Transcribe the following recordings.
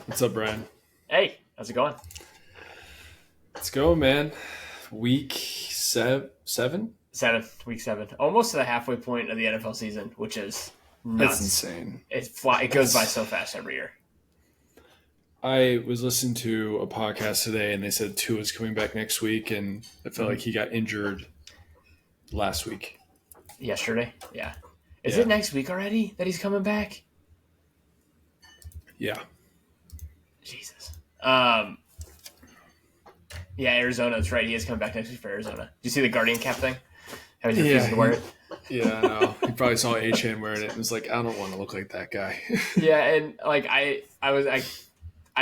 What's up, Brian? Hey, how's it going? Let's go, man. Week seven? Week 7, almost to the halfway point of the NFL season, which is That's nuts. insane. It goes by so fast every year. I was listening to a podcast today, and they said Tua's coming back next week, and I felt like he got injured last week. Yesterday, yeah. Is Yeah. it next week already that he's coming back? Yeah. Jesus. Yeah, Arizona. That's right. He is coming back next week for Arizona. Did you see the Guardian cap thing? How he's refusing to wear it. Yeah, I know. He probably saw Achan wearing it and was like, I don't want to look like that guy. Yeah, and like I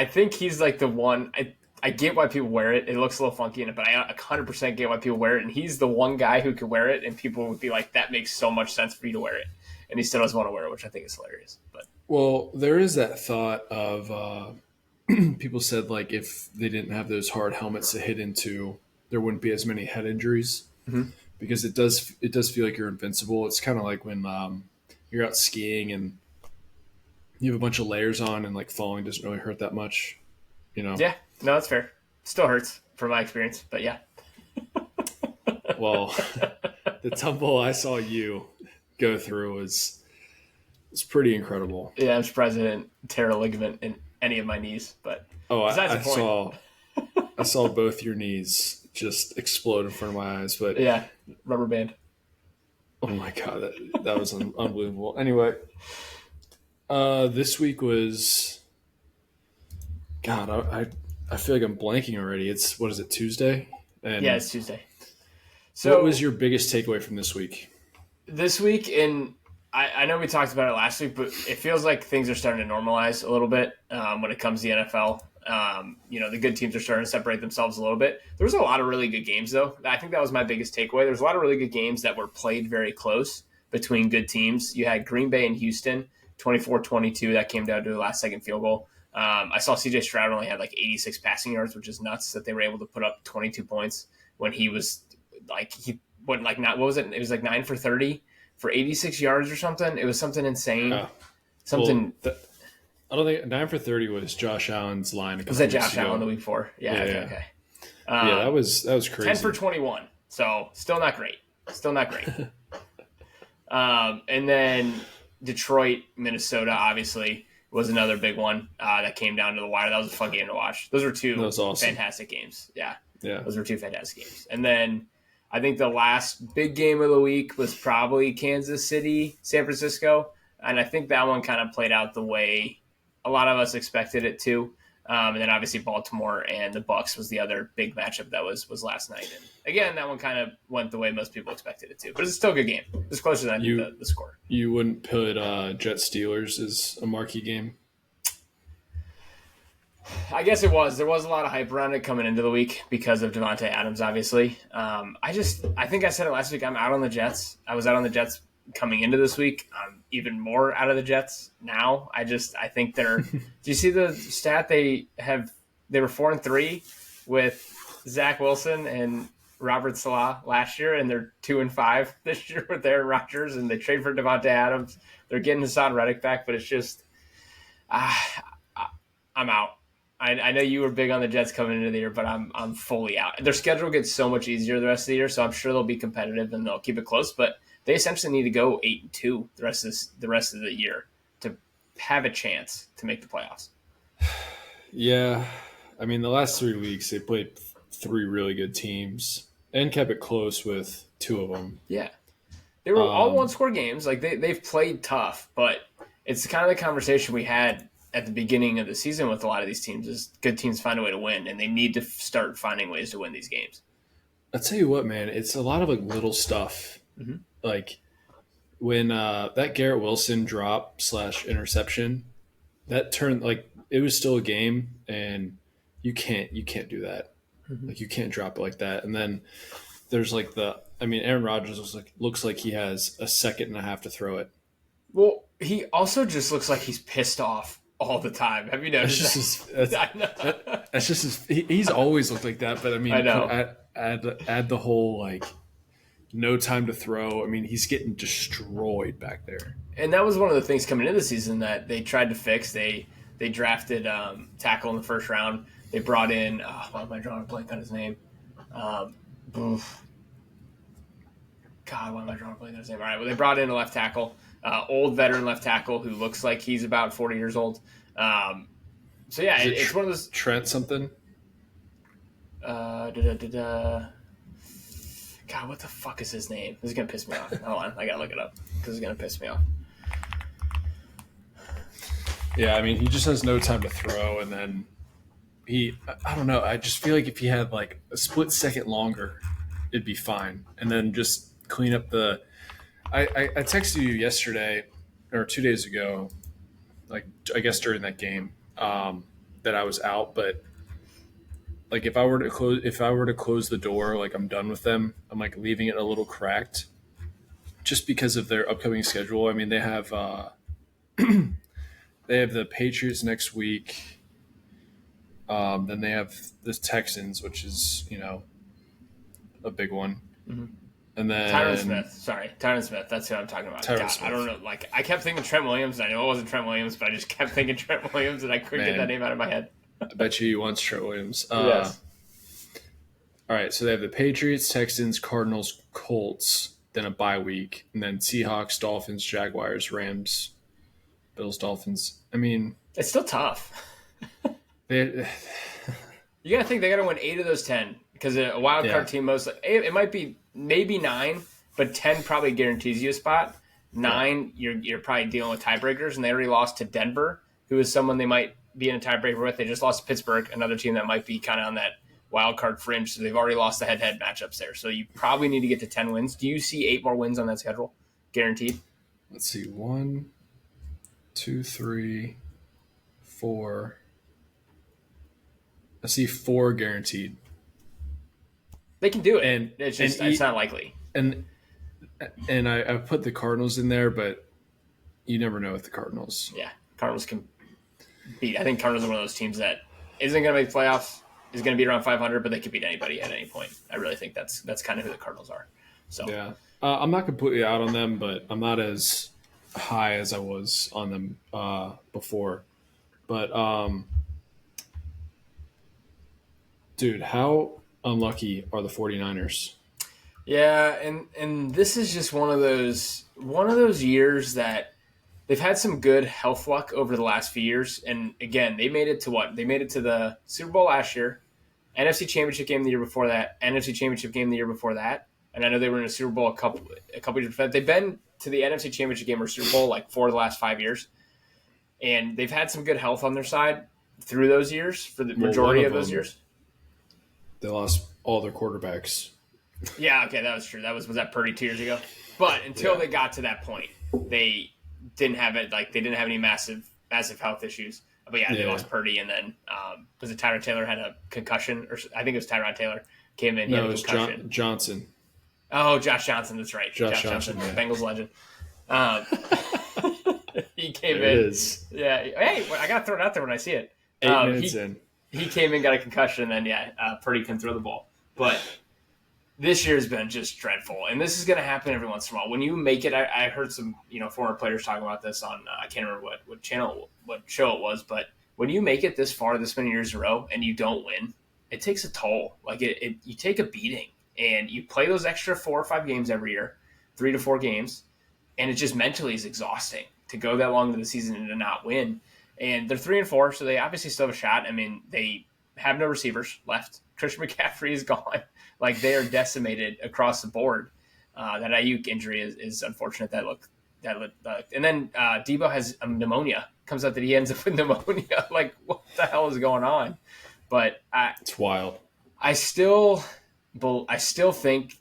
think he's like the one. I get why people wear it. It looks a little funky in it, but I 100% get why people wear it. And he's the one guy who could wear it, and people would be like, "That makes so much sense for you to wear it," and he still doesn't want to wear it, which I think is hilarious. But Well, there is that thought of people said like if they didn't have those hard helmets to hit into, there wouldn't be as many head injuries because it does feel like you're invincible. It's kind of like when you're out skiing and you have a bunch of layers on and like falling doesn't really hurt that much, you know. yeah, no, that's fair. Still hurts from my experience, but yeah. Well, the tumble I saw you go through was pretty incredible. Yeah, I'm surprised I didn't tear a ligament in any of my knees, but Oh, besides I the point. saw both your knees just explode in front of my eyes, but Yeah, rubber band. oh my god, that was unbelievable. Anyway, this week was God. I feel like I'm blanking already. It's what is it, Tuesday? And Yeah, it's Tuesday. what So was your biggest takeaway from this week? this week, I know we talked about it last week, but it feels like things are starting to normalize a little bit when it comes to the NFL. The good teams are starting to separate themselves a little bit. There was a lot of really good games, though. I think that was my biggest takeaway. There was a lot of really good games that were played very close between good teams. You had Green Bay and Houston, 24-22. That came down to the last-second field goal. I saw C.J. Stroud only had like 86 passing yards, which is nuts that they were able to put up 22 points when he was like what was it? It was like 9 for 30 for 86 yards or something. It was something insane. Something. Well, I don't think 9 for 30 was Josh Allen's line. Was that Josh Allen the week before? Yeah. Okay. Yeah, that was crazy. 10 for 21. So still not great. And then Detroit, Minnesota, obviously was another big one that came down to the wire. That was a fun game to watch. Those were two fantastic games. Yeah. Those were two fantastic games. And then I think the last big game of the week was probably Kansas City, San Francisco. And I think that one kind of played out the way a lot of us expected it to. And then obviously Baltimore and the Bucs was the other big matchup that was last night. And again, that one kind of went the way most people expected it to. But it's still a good game. It's closer than the score. You wouldn't put Jets Steelers as a marquee game? I guess it was. There was a lot of hype around it coming into the week because of Devontae Adams, obviously. I think I said it last week. I'm out on the Jets. I was out on the Jets coming into this week. I'm even more out of the Jets now. I think they're. Do you see the stat they were 4-3 with Zach Wilson and Robert Salah last year, and they're 2-5 this year with Aaron Rodgers, and they trade for Devontae Adams. They're getting Hassan Reddick back, but it's just, I'm out. I know you were big on the Jets coming into the year, but I'm fully out. Their schedule gets so much easier the rest of the year, so I'm sure they'll be competitive and they'll keep it close. But they essentially need to go 8-2 the rest of the year to have a chance to make the playoffs. Yeah, I mean the last 3 weeks they played 3 really good teams and kept it close with 2 of them. Yeah, they were all one-score games. Like they've played tough, but it's kind of the conversation we had at the beginning of the season with a lot of these teams is good teams find a way to win, and they need to start finding ways to win these games. I'll tell you what, man, it's a lot of like little stuff. Mm-hmm. Like when that Garrett Wilson drop / interception, that turned like it was still a game, and you can't do that. Mm-hmm. Like you can't drop it like that. And then there's like Aaron Rodgers looks like he has a second and a half to throw it. Well, he also just looks like he's pissed off all the time. Have you noticed that's just he's always looked like that. But I mean, I know. Add the whole like no time to throw. I mean, he's getting destroyed back there. And that was one of the things coming into the season that they tried to fix. They They drafted tackle in the first round. They brought in why am I drawing a blank on his name? Um, oof. God, why am I drawing a blank on his name? All right, well they brought in a left tackle, old veteran left tackle who looks like he's about 40 years old. So yeah, it's one of those Trent something. God, what the fuck is his name? This is gonna piss me off. Hold on, I gotta look it up because it's gonna piss me off. Yeah, I mean, he just has no time to throw, and then I don't know. I just feel like if he had like a split second longer, it'd be fine. And then just clean up I texted you yesterday or 2 days ago, like I guess during that game, that I was out, but like if I were to close the door, like I'm done with them. I'm like leaving it a little cracked, just because of their upcoming schedule. I mean, they have they have the Patriots next week. Then they have the Texans, which is a big one. Mm-hmm. And then Tyron Smith. That's who I'm talking about. God, I don't know. Like I kept thinking Trent Williams. I know it wasn't Trent Williams, but I just kept thinking Trent Williams, and I couldn't get that name out of my head. I bet you wants Trent Williams. Yes. All right, so they have the Patriots, Texans, Cardinals, Colts, then a bye week, and then Seahawks, Dolphins, Jaguars, Rams, Bills, Dolphins. I mean, it's still tough. You gotta think they gotta win 8 of those 10 because a wild card team it might be maybe 9, but 10 probably guarantees you a spot. 9, you're probably dealing with tiebreakers, and they already lost to Denver, who is someone they might be in a tiebreaker with. They just lost to Pittsburgh, another team that might be kind of on that wild card fringe. So they've already lost the head-to-head matchups there. So you probably need to get to 10 wins. Do you see 8 more wins on that schedule, guaranteed? Let's see, 1, 2, 3, 4. I see 4 guaranteed. They can do it, and it's not likely. And I put the Cardinals in there, but you never know with the Cardinals. Yeah, Cardinals can beat. I think Cardinals are one of those teams that isn't going to make playoffs, is going to be around 500, but they could beat anybody at any point. I really think that's kind of who the Cardinals are. So yeah, I'm not completely out on them, but I'm not as high as I was on them before. But dude, how unlucky are the 49ers? Yeah, and this is just one of those years that they've had some good health luck over the last few years. And again, they made it to what? They made it to the Super Bowl last year, NFC Championship game the year before that, NFC Championship game the year before that. And I know they were in a Super Bowl a couple years before that. They've been to the NFC Championship game or Super Bowl like 4 of the last 5 years. And they've had some good health on their side through those years, for the majority of those years. They lost all their quarterbacks. Yeah, okay, that was true. Was that Purdy 2 years ago? But until they got to that point, they didn't have it. Like they didn't have any massive health issues. But yeah, they lost Purdy, and then was it Tyrod Taylor had a concussion, or I think it was Tyrod Taylor came in. No, it was Johnson. Oh, Josh Johnson. That's right. Josh Johnson, yeah. Bengals legend. He came there in. It is. Yeah. Hey, I gotta throw it out there when I see it. 8 minutes in. He came in, got a concussion, and then Purdy can throw the ball. But this year has been just dreadful, and this is going to happen every once in a while. When you make it, I heard some former players talking about this on I can't remember what show it was, but when you make it this far, this many years in a row, and you don't win, it takes a toll. Like you take a beating, and you play those extra 4 or 5 games every year, 3 to 4 games, and it just mentally is exhausting to go that long into the season and to not win. And they're 3-4, so they obviously still have a shot. I mean, they have no receivers left. Christian McCaffrey is gone. Like they are decimated across the board. That Ayuk injury is unfortunate. And then Debo has pneumonia. Comes out that he ends up with pneumonia. Like what the hell is going on? But it's wild. I still think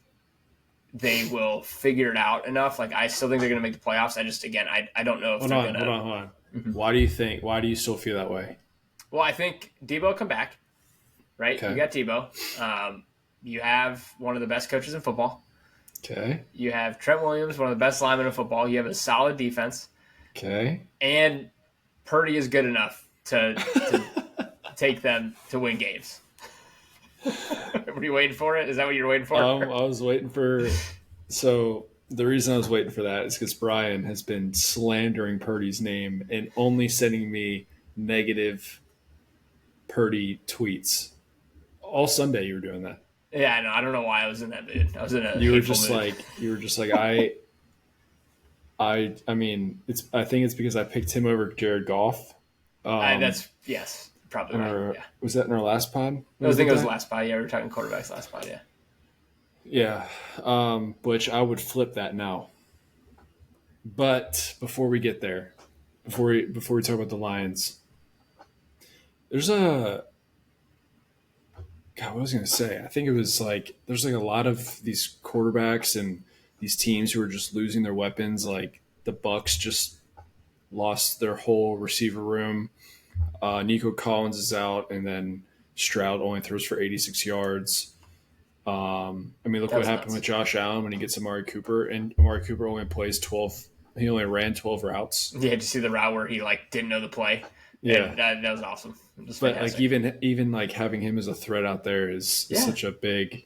they will figure it out enough. Like I still think they're going to make the playoffs. I don't know if they're going to. Hold on. Mm-hmm. Why do you still feel that way? Well, I think Debo will come back, right? Okay. You got Debo. You have one of the best coaches in football. Okay. You have Trent Williams, one of the best linemen in football. You have a solid defense. Okay. And Purdy is good enough to take them to win games. Were you waiting for it? Is that what you're waiting for? I was waiting for – so – the reason I was waiting for that is because Brian has been slandering Purdy's name and only sending me negative Purdy tweets. All Sunday you were doing that. Yeah, I know. I don't know why I was in that mood. I was in a You were hateful just mood. like I mean, I think it's because I picked him over Jared Goff. That's yes, probably right. Yeah, Was that in our last pod? I think it was last pod. Yeah, we were talking quarterbacks last pod. Yeah. Yeah, which I would flip that now. But before we get there, before we talk about the Lions, there's a God. What was I going to say? I think it was like there's like a lot of these quarterbacks and these teams who are just losing their weapons. Like the Bucks just lost their whole receiver room. Nico Collins is out, and then Stroud only throws for 86 yards. I mean, look what happened with Josh Allen when he gets Amari Cooper, and Amari Cooper only plays 12. He only ran 12 routes. Yeah, did you see the route where he like didn't know the play? Yeah, that was awesome. Was but like even like having him as a threat out there is such a big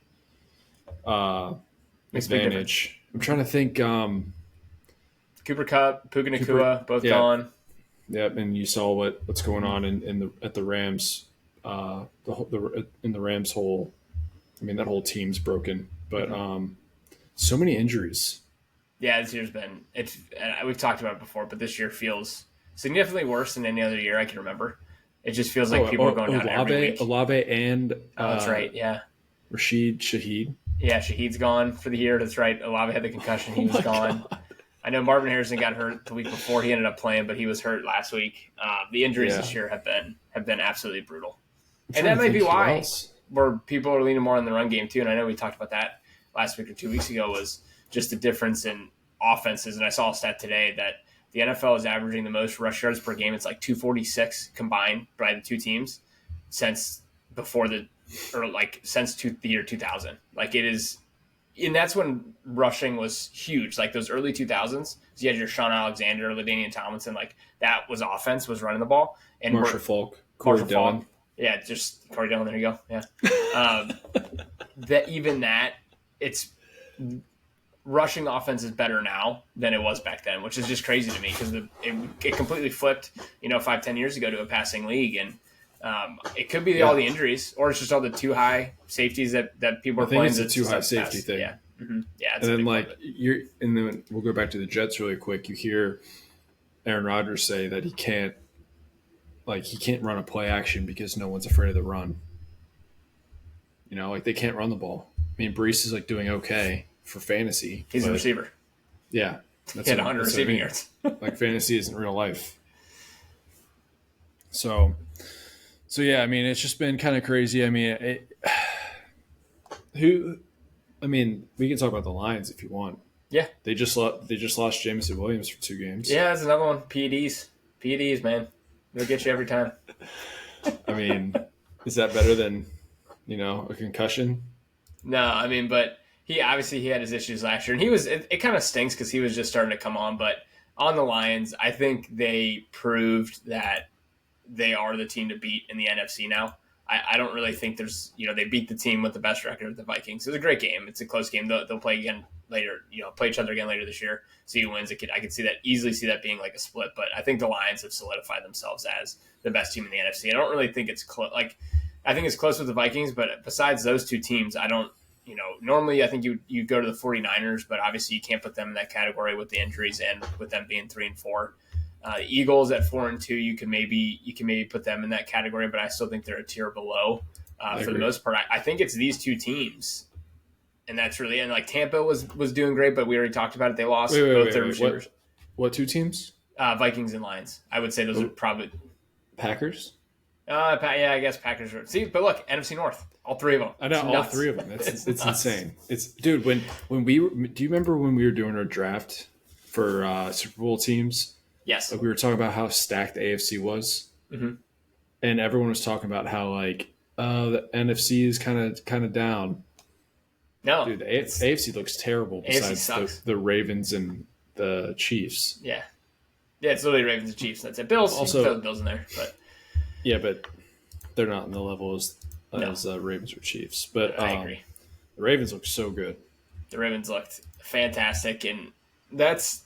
advantage. I'm trying to think. Cooper Kupp, Puka Nacua, both gone. Yep, and you saw what's going on at the Rams, in the Rams whole. I mean, that whole team's broken, but so many injuries. Yeah, this year's been we've talked about it before, but this year feels significantly worse than any other year I can remember. It just feels like people are going down every week. Olave and that's right, yeah. Rashid Shaheed. Yeah, Shaheed's gone for the year. That's right. Olave had the concussion. He was gone. God. I know Marvin Harrison got hurt the week before. He ended up playing, but he was hurt last week. The injuries this year have been absolutely brutal, and that might be why where people are leaning more on the run game too. And I know we talked about that last week or 2 weeks ago was just the difference in offenses. And I saw a stat today that the NFL is averaging the most rush yards per game. It's like 246 combined by the two teams since since the year 2000. Like it is. And that's when rushing was huge, like those early 2000s. So you had your Sean Alexander, LaDainian Tomlinson, like that was offense, was running the ball. And Marshall Faulk, Corey Dillon. Yeah, just Corey Dillon, there you go. Yeah. It's rushing offense is better now than it was back then, which is just crazy to me because it completely flipped, 5-10 years ago to a passing league. And it could be all the injuries, or it's just all the too high safeties that people are playing. It's a too high safety thing. Yeah, mm-hmm. Yeah. And then we'll go back to the Jets really quick. You hear Aaron Rodgers say that he can't run a play action because no one's afraid of the run. They can't run the ball. I mean, Brees is like doing okay for fantasy. He's a receiver. Yeah, he had 100 receiving yards. Like fantasy isn't real life. So yeah, I mean, it's just been kind of crazy. I mean, we can talk about the Lions if you want. Yeah, they just lost Jameson Williams for 2 games. Yeah, that's another one. PEDs, man, they'll get you every time. I mean, is that better than a concussion? No, I mean, but he had his issues last year, and it kind of stinks because he was just starting to come on. But on the Lions, I think they proved that they are the team to beat in the NFC now. I don't really think there's, they beat the team with the best record, the Vikings. It was a great game. It's a close game. They'll play again later, play each other again later this year. See who wins. I could easily see that being like a split, but I think the Lions have solidified themselves as the best team in the NFC. I don't really think it's close. I think it's close with the Vikings, but besides those two teams, I don't, normally I think you go to the 49ers, but obviously you can't put them in that category with the injuries and with them being 3-4. Eagles at 4-2, you can maybe put them in that category, but I still think they're a tier below for the most part. I think it's these two teams, and that's really like Tampa was doing great, but we already talked about it. They lost both their receivers. What two teams? Vikings and Lions. I would say those are probably Packers. Yeah, I guess Packers are. See, but look, NFC North, all three of them. I know all three of them. It's insane. It's dude. When we were, do you remember when we were doing our draft for Super Bowl teams? Yes. We were talking about how stacked the AFC was, and everyone was talking about how the NFC is kind of down. No, dude, the AFC looks terrible. Besides the Ravens and the Chiefs. Yeah, it's literally Ravens and Chiefs. That's it. Bills also throw the Bills in there, but yeah, but they're not in the level as Ravens or Chiefs. But I agree. The Ravens look so good. The Ravens looked fantastic, and that's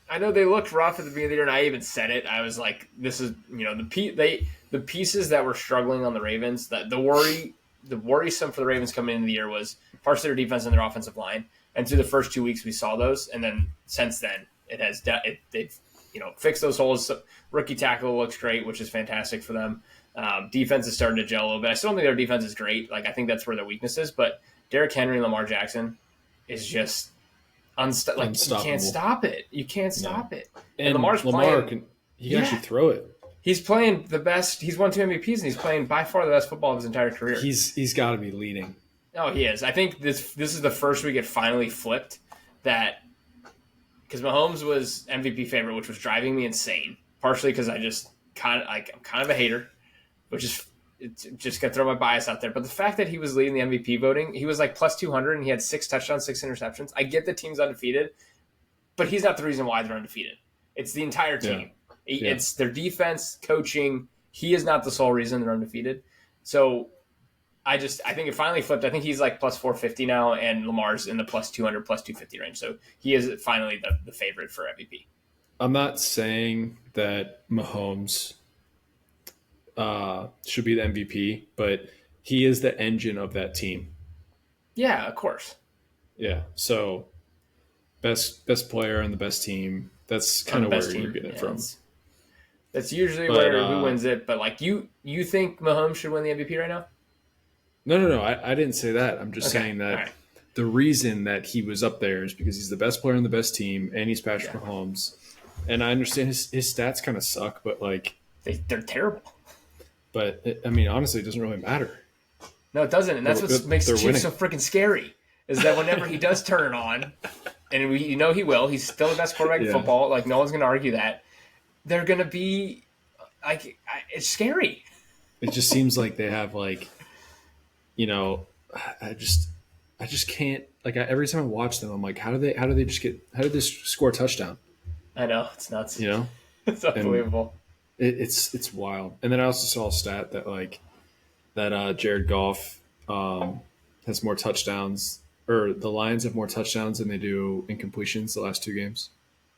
I know they looked rough at the beginning of the year, and I even said it. I was like, "This is the pieces that were struggling on the Ravens. That the worrisome for the Ravens coming into the year was parts of their defense and their offensive line. And through the first 2 weeks, we saw those, and then since then, they've fixed those holes. So, rookie tackle looks great, which is fantastic for them. Defense is starting to gel a little bit. I still don't think their defense is great. Like I think that's where their weakness is. But Derrick Henry and Lamar Jackson is just you can't stop it. You can't stop it. And Lamar can actually throw it. He's playing the best. He's won 2 MVPs, and he's playing by far the best football of his entire career. He's got to be leading. Oh, he is. I think this is the first week it finally flipped that because Mahomes was MVP favorite, which was driving me insane. Partially because I'm kind of a hater, which is it's just gonna throw my bias out there. But the fact that he was leading the MVP voting, he was like plus 200, and he had 6 touchdowns, 6 interceptions. I get the team's undefeated, but he's not the reason why they're undefeated. It's the entire team. Yeah. It's their defense, coaching. He is not the sole reason they're undefeated. So I think it finally flipped. I think he's like plus 450 now, and Lamar's in the plus 200, plus 250 range. So he is finally the favorite for MVP. I'm not saying that Mahomes should be the MVP, but he is the engine of that team. Yeah, of course. Yeah. So best player on the best team. That's kind of where you're getting it from. That's usually who wins it. But like you think Mahomes should win the MVP right now? No. I didn't say that. I'm just saying that the reason that he was up there is because he's the best player on the best team, and he's Patrick Mahomes. And I understand his stats kind of suck, but like they're terrible. But honestly, it doesn't really matter. No, it doesn't, and that's what makes the Chiefs so freaking scary. Is that whenever he does turn it on, and he will, he's still the best quarterback in football. Like no one's going to argue that. They're going to be like it's scary. It just seems like they have like, I just can't like every time I watch them, I'm like, how do they score a touchdown? I know it's nuts. It's unbelievable. It's wild. And then I also saw a stat that Jared Goff has more touchdowns, or the Lions have more touchdowns than they do incompletions the last 2 games.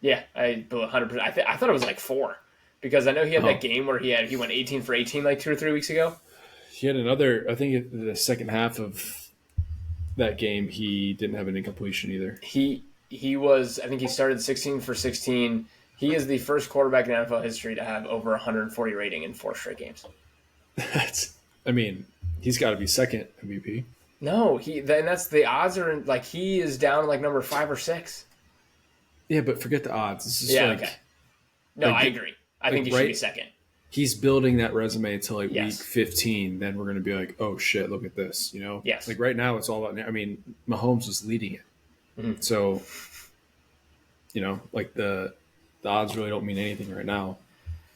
Yeah, I 100%. I thought it was like 4 because I know he had that game where he went 18 for 18 like 2 or 3 weeks ago. He had another. I think the second half of that game he didn't have an incompletion either. He was. I think he started 16 for 16. He is the first quarterback in NFL history to have over 140 rating in 4 straight games. He's got to be second MVP. No, that's the odds are like he is down like number 5 or 6. Yeah, but forget the odds. This is okay. No, I agree. I think he should be second. He's building that resume until like week 15. Then we're going to be like, oh shit, look at this. Yes. Like right now, it's all about. Mahomes was leading it, so like the odds really don't mean anything right now.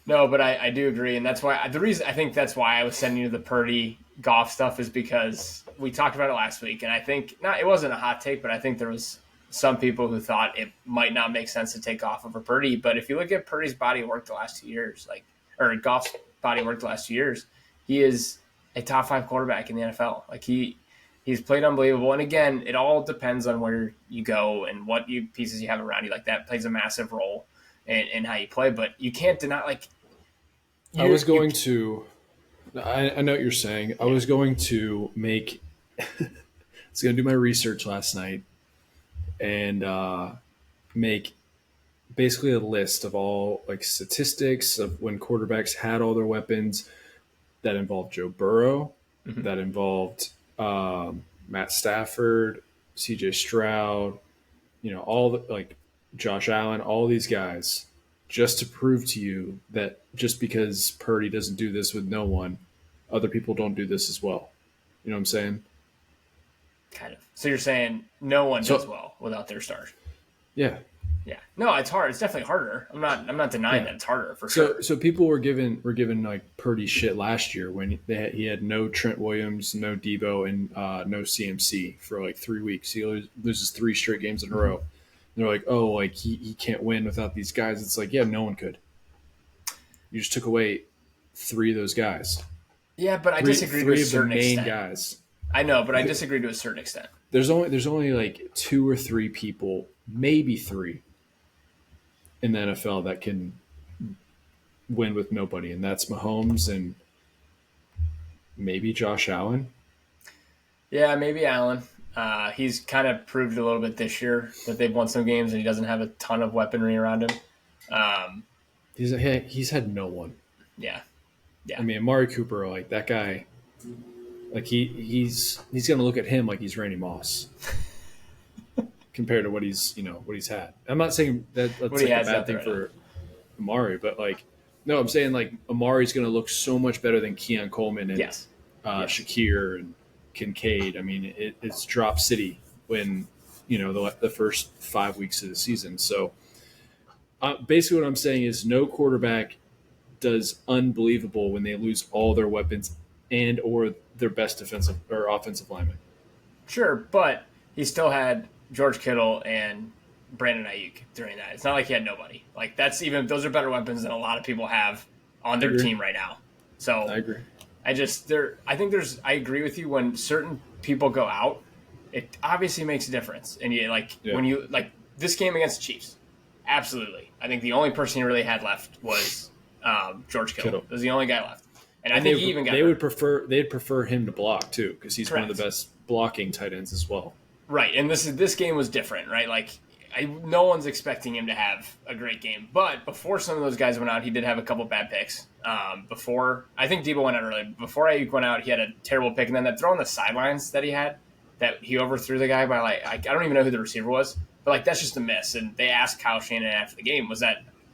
No, but I do agree, and that's why I think that's why I was sending you the Purdy Goff stuff is because we talked about it last week, and I think it wasn't a hot take, but I think there was some people who thought it might not make sense to take Goff over Purdy. But if you look at Purdy's body of work the last 2 years, or Goff's body of work the last 2 years, he is a top 5 quarterback in the NFL. Like he's played unbelievable, and again, it all depends on where you go and what pieces you have around you. Like that plays a massive role in how you play, but you can't deny I know what you're saying. I was going to make I was going to do my research last night and make basically a list of all like statistics of when quarterbacks had all their weapons that involved Joe Burrow, that involved Matt Stafford, CJ Stroud, all the like Josh Allen, all these guys, just to prove to you that just because Purdy doesn't do this with no one, other people don't do this as well. You know what I'm saying? Kind of. So you're saying no one does well without their stars? Yeah. Yeah. No, it's hard. It's definitely harder. I'm not denying that it's harder for sure. So people were given like Purdy shit last year when he had no Trent Williams, no Debo, and no CMC for like 3 weeks. He loses 3 straight games in a row. And they're like, oh, like he can't win without these guys. It's like, yeah, no one could. You just took away 3 of those guys. Yeah, but I disagree to a certain extent. 3 of the main guys. I know, but I disagree to a certain extent. There's only like 2 or 3 people, maybe 3, in the NFL that can win with nobody, and that's Mahomes and maybe Josh Allen. Yeah, maybe Allen. He's kind of proved a little bit this year that they've won some games and he doesn't have a ton of weaponry around him. Um, He's had no one. yeah, I yeah, mean, Amari Cooper, like that guy, like he's gonna look at him like he's Randy Moss compared to what he's had. I'm not saying that what that's he like a has bad out there thing right now. for Amari, but like no, I'm saying like Amari's gonna look so much better than Keon Coleman and Yes, yes, Shakir and Kincaid. I mean, it's drop city when the first 5 weeks of the season. So basically, what I'm saying is no quarterback does unbelievable when they lose all their weapons and or their best defensive or offensive lineman. sure, but he still had George Kittle and Brandon Ayuk during that. It's not like he had nobody. Like those are better weapons than a lot of people have on I their agree. team right now. So I agree. I agree with you when certain people go out, it obviously makes a difference. And you Yeah. when you like this game against the Chiefs, absolutely. I think the only person he really had left was George Kittle. Kittle. It was the only guy left, and I And think he even got they hurt. would they'd prefer him to block too because he's one of Correct. the best blocking tight ends as well. Right, and this game was different, right? Like no one's expecting him to have a great game, but before some of those guys went out, he did have a couple bad picks. Before I think Debo went out early. Before Ayuk went out, he had a terrible pick, and then that throw on the sidelines that he had, that he overthrew the guy by I don't even know who the receiver was, but like that's just a miss. And they asked Kyle Shanahan after the game,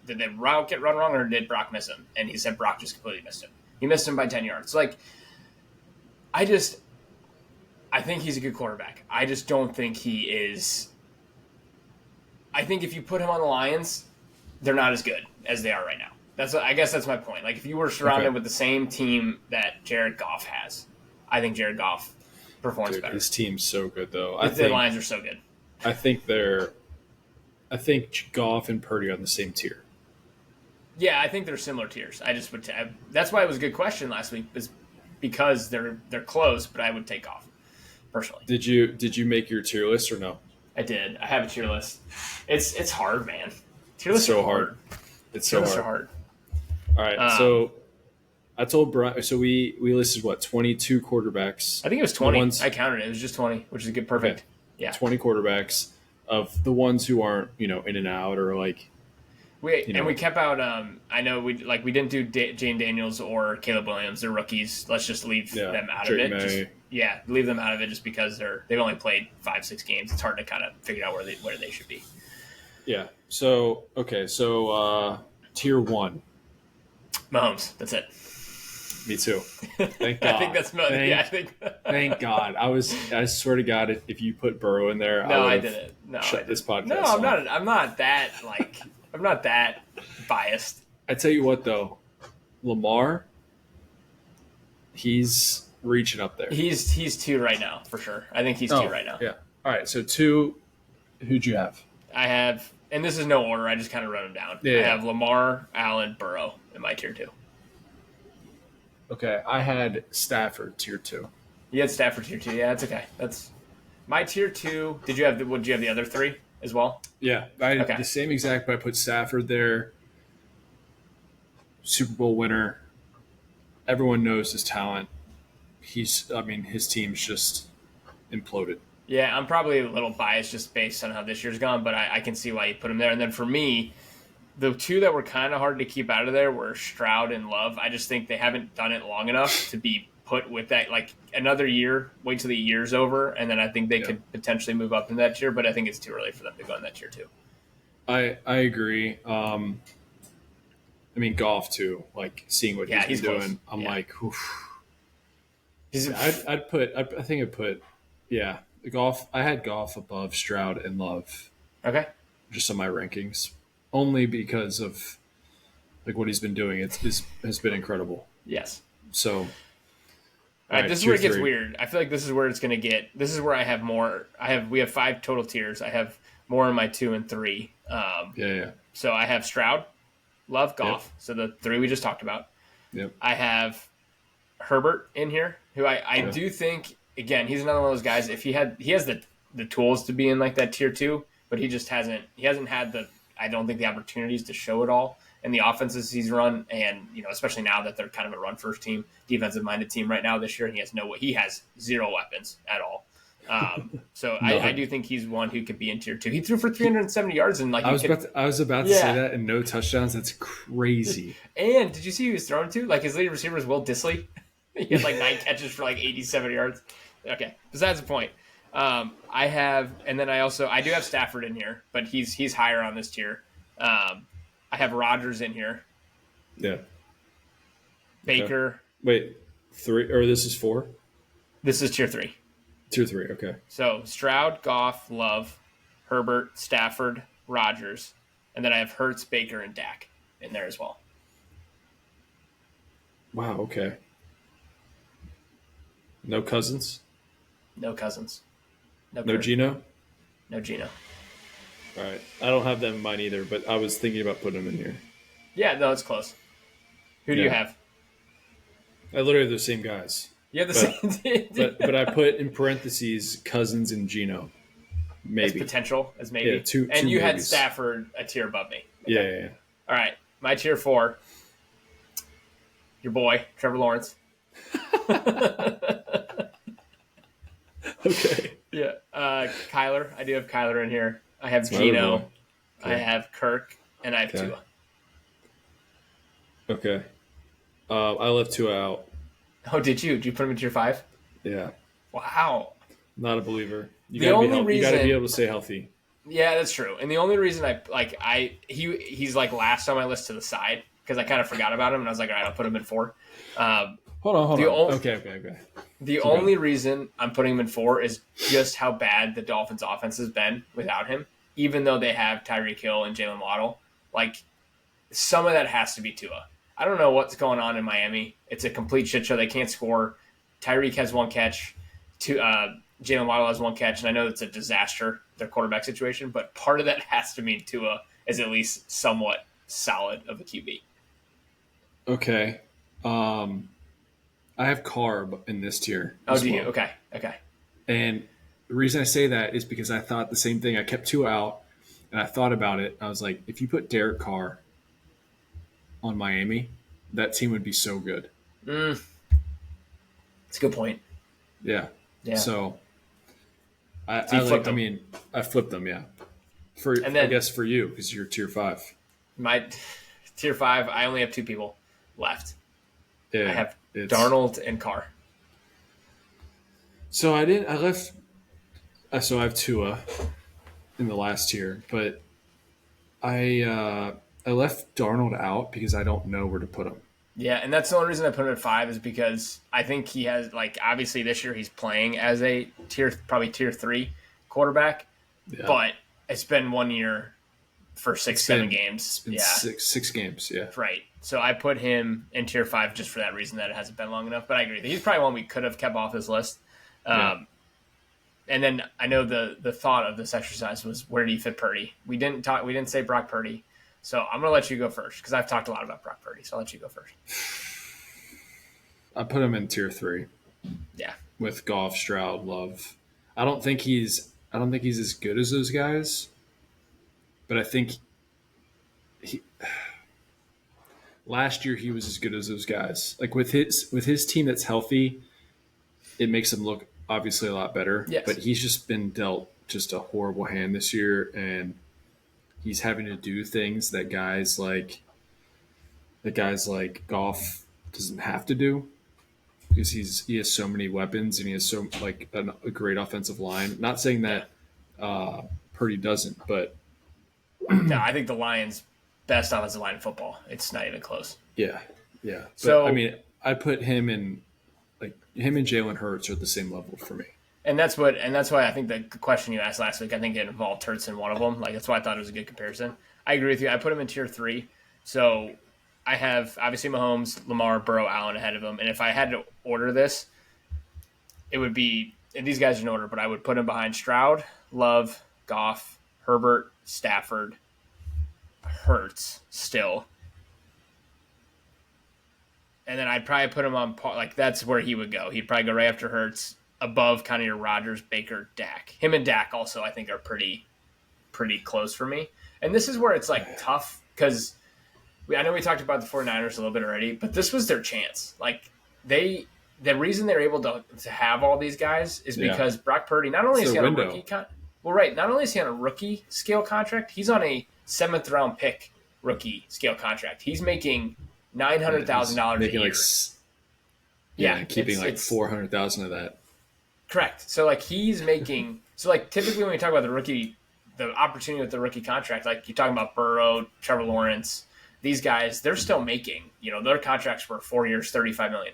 did the route get run wrong or did Brock miss him? And he said Brock just completely missed him. He missed him by 10 yards. So like I think he's a good quarterback. I just don't think he is. I think if you put him on the Lions, they're not as good as they are right now. I guess that's my point. Like if you were surrounded with the same team that Jared Goff has, I think Jared Goff performs better. His team's so good though. The Lions are so good. I think Goff and Purdy are on the same tier. Yeah, I think they're similar tiers. That's why it was a good question last week, is because they're close, but I would take Goff personally. Did you make your tier list or no? I did. I have a tier list. It's hard, man. Tier It's lists so are hard. It's so Tier lists are hard. hard. All right, so I told Brian. So we listed 22 quarterbacks. I think it was 20. I counted it. It was just 20, which is a good, perfect. Okay. Yeah, 20 quarterbacks of the ones who aren't in and out or like. And we kept out. I know we didn't do Jane Daniels or Caleb Williams. They're rookies. Let's just leave them out of it. Leave them out of it just because they've only played 5-6 games. It's hard to kind of figure out where they should be. Yeah. So okay. So tier 1. Mahomes. That's it. Me too. Thank God. I think that's Mahomes. Thank God. I swear to God, if you put Burrow in there, I didn't. No, shut this podcast. No, I'm not. I'm not that I'm not that biased. I tell you what, though, Lamar, he's reaching up there. He's 2 right now for sure. I think he's 2 right now. Yeah. All right. So 2. Who'd you have? I have, and this is no order. I just kind of wrote them down. Yeah. I have Lamar, Allen, Burrow in my tier 2. Okay. I had Stafford tier 2. You had Stafford tier 2. Yeah, that's okay. That's my tier 2. Did you have the other 3 as well? Yeah, I had the same exact, but I put Stafford there. Super Bowl winner. Everyone knows his talent. His team's just imploded. Yeah, I'm probably a little biased just based on how this year's gone, but I can see why you put him there. And then for me, the 2 that were kind of hard to keep out of there were Stroud and Love. I just think they haven't done it long enough to be put with that, like another year, wait till the year's over, and then I think they could potentially move up in that tier, but I think it's too early for them to go in that tier 2. I agree. Goff too, like seeing what he's been doing. I'm like, oof. I'd put Goff. I had Goff above Stroud and Love. Okay. Just on my rankings, only because of like what he's been doing. Has been incredible. Yes. So. All right, this is where it gets weird. I feel like this is where it's going to get. This is where I have more. We have 5 total tiers. I have more in my 2 and 3. Yeah. So I have Stroud, Love, Goff. Yep. So the 3 we just talked about. Yep. I have Herbert in here, who I do think, again, he's another one of those guys. If he has the tools to be in like that tier 2, but he just hasn't. He hasn't had the I don't think the opportunities to show it all in the offenses he's run, and especially now that they're kind of a run first team, defensive minded team right now this year, and he has zero weapons at all. So No, I do think he's one who could be in tier 2. He threw for 370 yards and I was about to say that, and no touchdowns. That's crazy. And did you see who he was thrown to? Like, his leading receiver was Will Dissly. He had like 9 catches for like 87 yards. Okay, besides the point. I do have Stafford in here, but he's higher on this tier. I have Rodgers in here. Yeah. Baker. Okay. Wait, 3 or this is 4? This is tier 3. Tier 3, okay. So Stroud, Goff, Love, Herbert, Stafford, Rodgers, and then I have Hurts, Baker, and Dak in there as well. Wow, okay. No Cousins? No Cousins. No Geno? No Geno. All right. I don't have them in mind either, but I was thinking about putting them in here. Yeah, no, it's close. Who do you have? I literally have the same guys. You have the same. but I put in parentheses Cousins and Geno. Maybe. As potential, as maybe. Yeah, two and you maybes. had Stafford a tier above me. Okay. Yeah. All right. My tier 4. Your boy, Trevor Lawrence. Okay. Yeah. Kyler. I do have Kyler in here. I have Geno. Okay. I have Kirk. And I have Tua. Okay. I left Tua out. Oh, did you? Did you put him in tier 5? Yeah. Wow. Not a believer. You got to be able to stay healthy. Yeah, that's true. And the only reason he's like last on my list to the side because I kind of forgot about him and I was like, all right, I'll put him in 4. Hold on. Okay. The only reason I'm putting him in 4 is just how bad the Dolphins' offense has been without him. Even though they have Tyreek Hill and Jalen Waddle, like some of that has to be Tua. I don't know what's going on in Miami. It's a complete shit show. They can't score. Tyreek has 1 catch. Jalen Waddle has 1 catch, and I know it's a disaster, their quarterback situation, but part of that has to mean Tua is at least somewhat solid of a QB. Okay. I have Carr in this tier. Oh, do you? Okay. And the reason I say that is because I thought the same thing. I kept Tua out, and I thought about it. I was like, if you put Derek Carr on Miami, that team would be so good. That's a good point. Yeah. So I flipped them. Yeah. I guess for you because you're tier 5. My tier 5. I only have 2 people left. Yeah, I have Darnold and Carr. So I have Tua in the last tier, but I left Darnold out because I don't know where to put him. Yeah, and that's the only reason I put him at 5 is because I think he has, like, obviously this year he's playing as a probably tier 3 quarterback, but it's been 1 year for 7 games. It's been six games, yeah. Right. So I put him in tier 5 just for that reason that it hasn't been long enough, but I agree. He's probably one we could have kept off this list. And then I know the thought of this exercise was where do you fit Purdy? We didn't say Brock Purdy. So I'm going to let you go first because I've talked a lot about Brock Purdy. So I'll let you go first. I put him in tier 3. Yeah. With Goff, Stroud, Love. I don't think he's as good as those guys, but I think last year he was as good as those guys. Like with his team that's healthy, it makes him look obviously a lot better. Yes. But he's just been dealt just a horrible hand this year, and he's having to do things that guys like Goff doesn't have to do because he has so many weapons and he has so like a great offensive line. Not saying that Purdy doesn't, but no, I think the Lions' best offensive line in football. It's not even close. Yeah. But, so I mean, I put him and Jalen Hurts are at the same level for me. And that's why I think the question you asked last week, I think it involved Hurts in one of them. Like that's why I thought it was a good comparison. I agree with you. I put him in tier 3. So I have obviously Mahomes, Lamar, Burrow, Allen ahead of him. And if I had to order this, it would be, and these guys are in order, but I would put him behind Stroud, Love, Goff, Herbert, Stafford, Hurts still. And then I'd probably put him on like that's where he would go. He'd probably go right after Hurts, above kind of your Rodgers, Baker, Dak. Him and Dak also I think are pretty close for me. And this is where it's like tough because I know we talked about the 49ers a little bit already, but this was their chance. Like the reason they're able to have all these guys is because Brock Purdy, not only It's is he their on a window. not only is he on a rookie scale contract, he's on a 7th round pick rookie scale contract. He's making $900,000 a year. Keeping like 400,000 of that. Correct. So like he's making typically when we talk about the opportunity with the rookie contract, like you're talking about Burrow, Trevor Lawrence, these guys, they're still making, their contracts were 4 years, $35 million.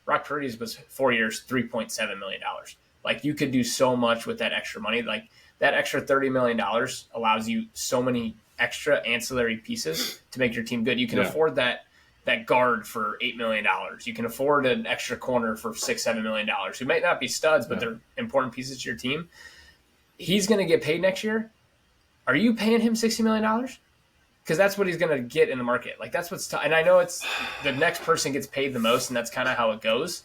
Brock Purdy's was 4 years, $3.7 million. Like you could do so much with that extra money. Like that extra $30 million allows you so many extra ancillary pieces to make your team good. You can afford that guard for $8 million. You can afford an extra corner for $6-7 million, who might not be studs, but they're important pieces to your team. He's going to get paid next year. Are you paying him $60 million? Because that's what he's going to get in the market. Like that's what's and I know it's the next person gets paid the most, and that's kind of how it goes.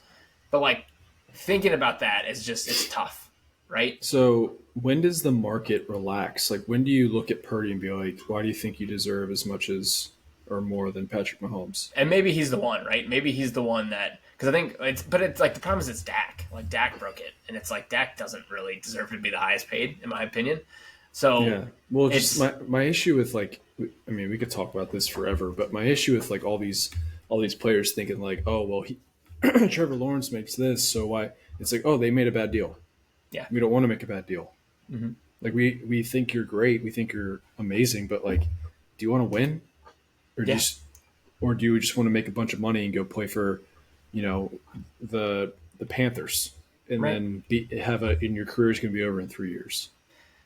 But like thinking about that is just it's tough, right? So when does the market relax? Like when do you look at Purdy and be like, why do you think you deserve as much as or more than Patrick Mahomes? And maybe he's the one, right? Maybe he's the one that because I think it's like the problem is it's Dak. Like Dak broke it, and it's like Dak doesn't really deserve to be the highest paid, in my opinion. So well, just my issue with like, I mean, we could talk about this forever, but my issue with like all these players thinking like, oh well, Trevor Lawrence makes this, so why? It's like, oh, they made a bad deal. Yeah, we don't want to make a bad deal. Mm-hmm. Like we think you're great, we think you're amazing, but like, do you want to win, or do you just want to make a bunch of money and go play for, the Panthers, and then in your career is going to be over in 3 years.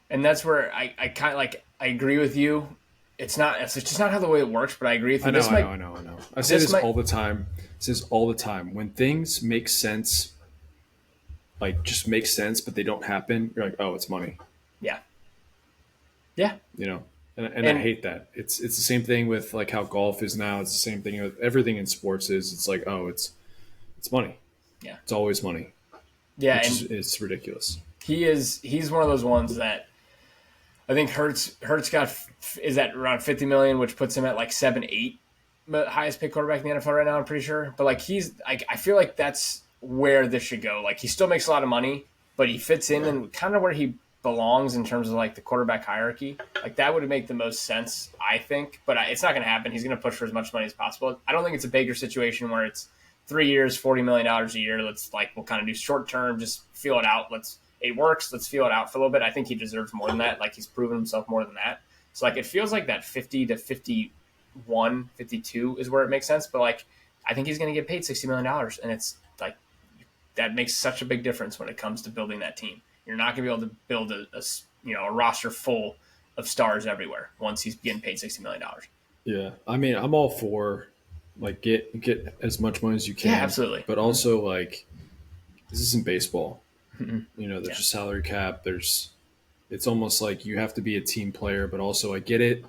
And that's where I kind of like I agree with you. It's just not how the way it works, but I agree with you. I know. I say this all the time. When things make sense, like just make sense, but they don't happen, you're like, oh, it's money. Yeah. And I hate that. It's the same thing with like how golf is now. It's the same thing with everything in sports is. It's like, oh, it's money. Yeah. It's always money. Yeah. It's ridiculous. He's one of those ones that I think Hurts is at around 50 million, which puts him at like 7-8 highest paid quarterback in the NFL right now. I'm pretty sure, but like I feel like that's where this should go. Like he still makes a lot of money, but he fits in and kind of where he belongs in terms of like the quarterback hierarchy. Like that would make the most sense, I think. But it's not going to happen. He's going to push for as much money as possible. I don't think it's a Baker situation where it's 3 years, $40 million a year. We'll kind of do short term, just feel it out. It works. Let's feel it out for a little bit. I think he deserves more than that. Like he's proven himself more than that. So like it feels like that 50 to 51, 52 is where it makes sense. But like I think he's going to get paid $60 million, and it's like that makes such a big difference when it comes to building that team. You're not going to be able to build a roster full of stars everywhere once he's getting paid $60 million. Yeah, I mean I'm all for like get as much money as you can. Yeah, absolutely. But also like this isn't baseball. Mm-hmm. There's a salary cap. It's almost like you have to be a team player, but also I get it.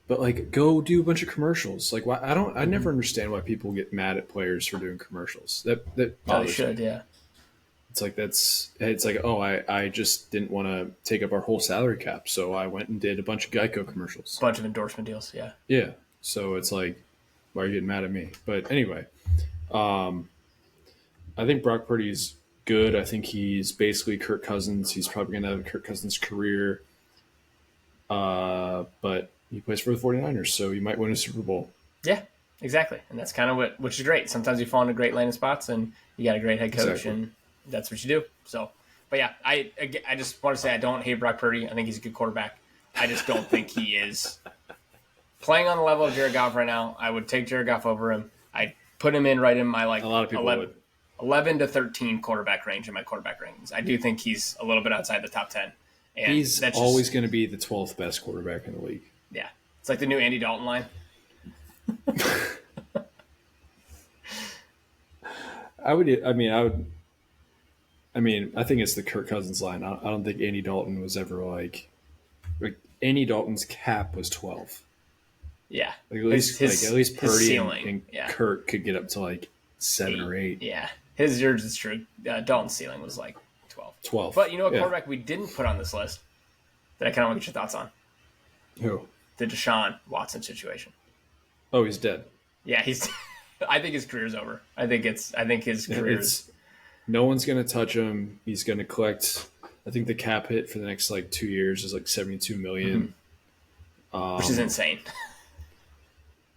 But like, go do a bunch of commercials. Like, why I never understand why people get mad at players for doing commercials. That bothers should, me. yeah. It's like, oh, I just didn't want to take up our whole salary cap, so I went and did a bunch of Geico commercials, a bunch of endorsement deals, yeah. Yeah. So it's like, why are you getting mad at me? But anyway, I think Brock Purdy's good. I think he's basically Kirk Cousins. He's probably going to have a Kirk Cousins career. But he plays for the 49ers, so he might win a Super Bowl. Yeah, exactly. And that's kind of which is great. Sometimes you fall into great landing spots and you got a great head coach, and that's what you do. So, but yeah, I just want to say I don't hate Brock Purdy. I think he's a good quarterback. I just don't think he is playing on the level of Jared Goff right now. I would take Jared Goff over him. I'd put him right in my like a lot of people 11 to 13 quarterback range in my quarterback rankings. I do think he's a little bit outside the top 10. And he's always going to be the 12th best quarterback in the league. Yeah. It's like the new Andy Dalton line. I think it's the Kirk Cousins line. I don't think Andy Dalton was ever like Andy Dalton's cap was 12. Yeah. Like at least Purdy and Kirk could get up to like 7 or 8. Yeah. Yours is true. Dalton's ceiling was like 12. 12. But you know what quarterback we didn't put on this list that I kind of want to get your thoughts on? Who? The Deshaun Watson situation. Oh, he's dead. Yeah, he's. I think his career's over. I think his career's. It's no one's gonna touch him. He's gonna collect. I think the cap hit for the next like 2 years is like 72 million. Which is insane.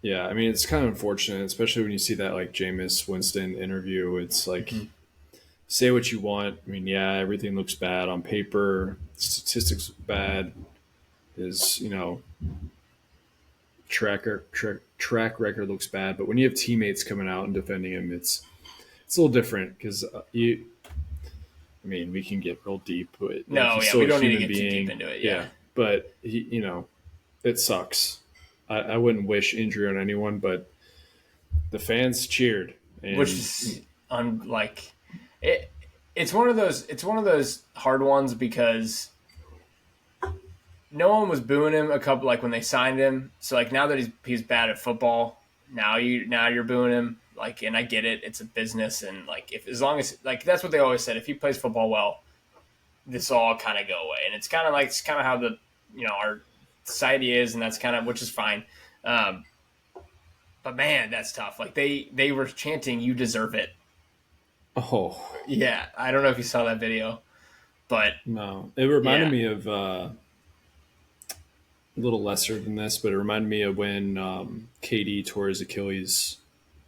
Yeah, I mean it's kind of unfortunate, especially when you see that like Jameis Winston interview. It's like say what you want. I mean, yeah, everything looks bad on paper. Statistics look bad. His track record looks bad. But when you have teammates coming out and defending him, it's a little different because you. I mean, we can get real deep, but like, No, he's yeah, still we a don't need to human get too being. deep into it. Yeah. But it sucks. I wouldn't wish injury on anyone, but the fans cheered, and Which is unlike it. It's one of those hard ones because no one was booing him a couple like when they signed him. So like now that he's bad at football, now you're booing him. Like, and I get it, it's a business, and like if as long as like that's what they always said. If he plays football well, this will all kind of go away, and it's kind of how the our society is, and that's kind of which is fine. But man, that's tough. Like they were chanting, "You deserve it." oh Yeah, I don't know if you saw that video, but no, it reminded yeah. me of a little lesser than this, but it reminded me of when KD tore his Achilles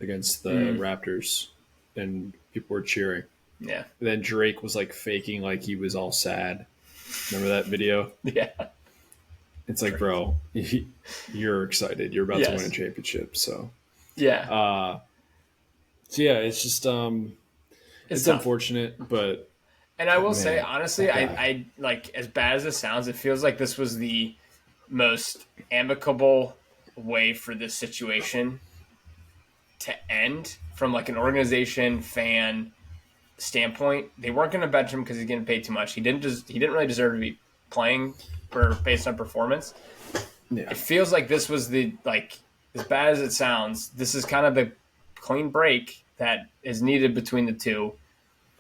against the Raptors, and people were cheering. Yeah. And then Drake was like faking like he was all sad. Remember that video? Yeah. It's like, bro, you're excited. You're about to win a championship. So, Yeah. so yeah, it's just it's unfortunate, but and I will say honestly, I like as bad as it sounds, it feels like this was the most amicable way for this situation to end from like an organization fan standpoint. They weren't going to bench him because he's getting paid too much. He didn't really deserve to be playing based on performance. Yeah. It feels like this was the like as bad as it sounds. This is kind of the clean break that is needed between the two.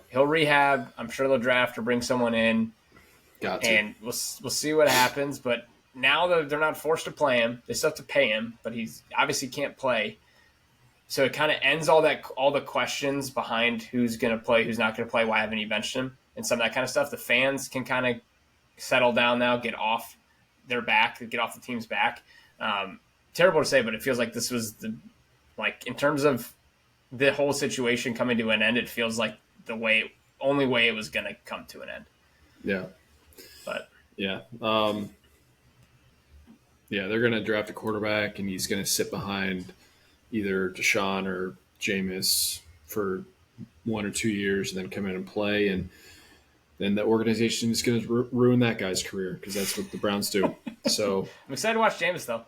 He'll rehab. I'm sure they'll draft or bring someone in, and we'll see what happens. But now that they're not forced to play him, they still have to pay him. But he's obviously can't play. So it kind of ends all the questions behind who's going to play, who's not going to play, why haven't you benched him, and some of that kind of stuff. The fans can kind of settle down now, get off their back, get off the team's back. Terrible to say, but it feels like this was in terms of the whole situation coming to an end, it feels like the only way it was going to come to an end. Yeah. But yeah. Yeah, they're going to draft a quarterback, and he's going to sit behind either Deshaun or Jameis for 1 or 2 years and then come in and play. And then the organization is going to ruin that guy's career because that's what the Browns do. So I'm excited to watch Jameis, though.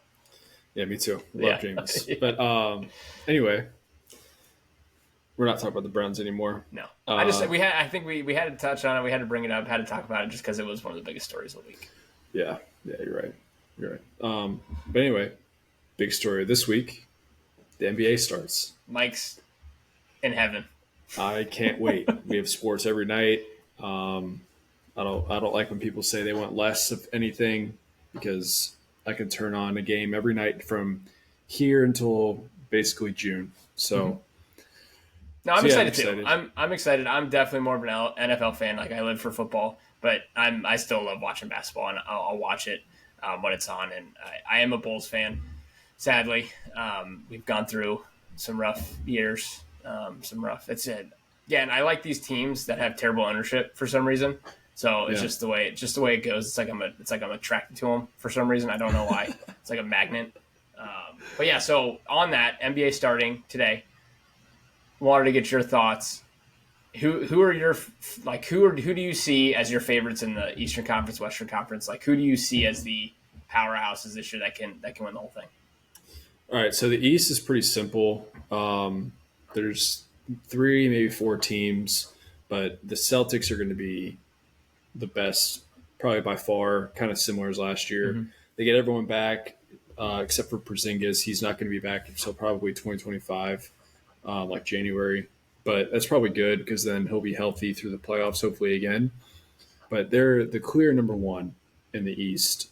Yeah, me too. Love Jameis. But anyway, we're not talking about the Browns anymore. No. I think we had to touch on it. We had to bring it up, had to talk about it just because it was one of the biggest stories of the week. Yeah, you're right. But anyway, big story this week. The NBA starts. Mike's in heaven. I can't wait. We have sports every night. I don't like when people say they want less of anything because I can turn on a game every night from here until basically June. So, no, I'm excited too. I'm excited. I'm definitely more of an NFL fan. Like I live for football, but I still love watching basketball, and I'll watch it when it's on. And I am a Bulls fan. Sadly, we've gone through some rough years, It's it. Yeah, and I like these teams that have terrible ownership for some reason. So it's just the way it goes. It's like I'm attracted to them for some reason. I don't know why. It's like a magnet. But yeah, so on that NBA starting today, wanted to get your thoughts. Who do you see as your favorites in the Eastern Conference, Western Conference? Like who do you see as the powerhouses this year that can win the whole thing? All right, so the East is pretty simple. There's 3, maybe 4 teams, but the Celtics are going to be the best, probably by far, kind of similar as last year. Mm-hmm. They get everyone back except for Porzingis. He's not going to be back until probably 2025, like January. But that's probably good because then he'll be healthy through the playoffs, hopefully again. But they're the clear number 1 in the East.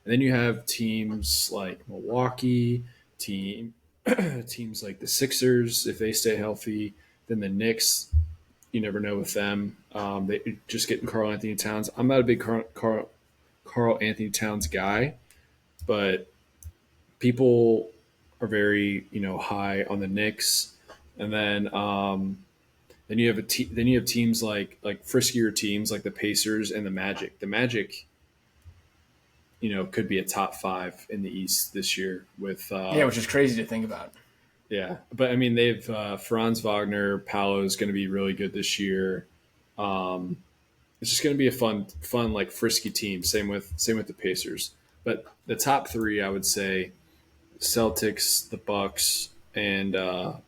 And then you have teams like Milwaukee, teams like the Sixers if they stay healthy. Then the Knicks, you never know with them. They just getting Carl Anthony Towns. I'm not a big Carl Anthony Towns guy, but people are very high on the Knicks, and then you have then you have teams like friskier teams like the Pacers and the Magic. The Magic, could be a top five in the East this year with Yeah, which is crazy to think about. yeah, but I mean they've Franz Wagner, Paolo is going to be really good this year. Um, it's just going to be a fun like frisky team. Same with the Pacers. But the top three, I would say, Celtics, the Bucks, and the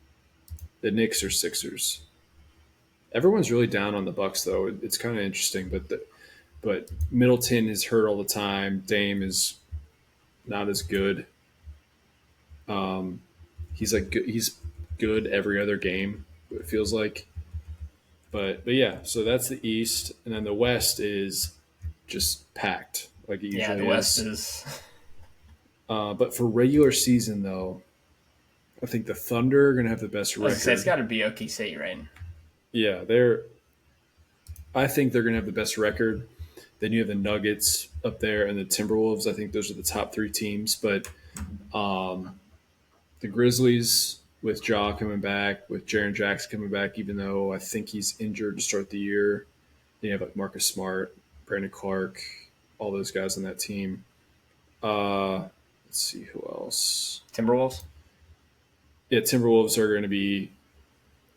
Knicks or Sixers. Everyone's really down on the Bucks though. It's kind of interesting, but Middleton is hurt all the time. Dame is not as good. Um, he's good every other game. It feels like, but yeah. So that's the East, and then the West is just packed like it Yeah, the usually West is. is. But for regular season though, I think the Thunder are going to have the best I was gonna say, it's record. got to be OKC, right? Yeah, they're. I think they're going to have the best record. Then you have the Nuggets up there and the Timberwolves. I think those are the top three teams. But um, the Grizzlies with Ja coming back, with Jaren Jackson coming back, even though I think he's injured to start the year. Then you have like Marcus Smart, Brandon Clark, all those guys on that team. Let's see who else. Timberwolves. Yeah, Timberwolves are going to be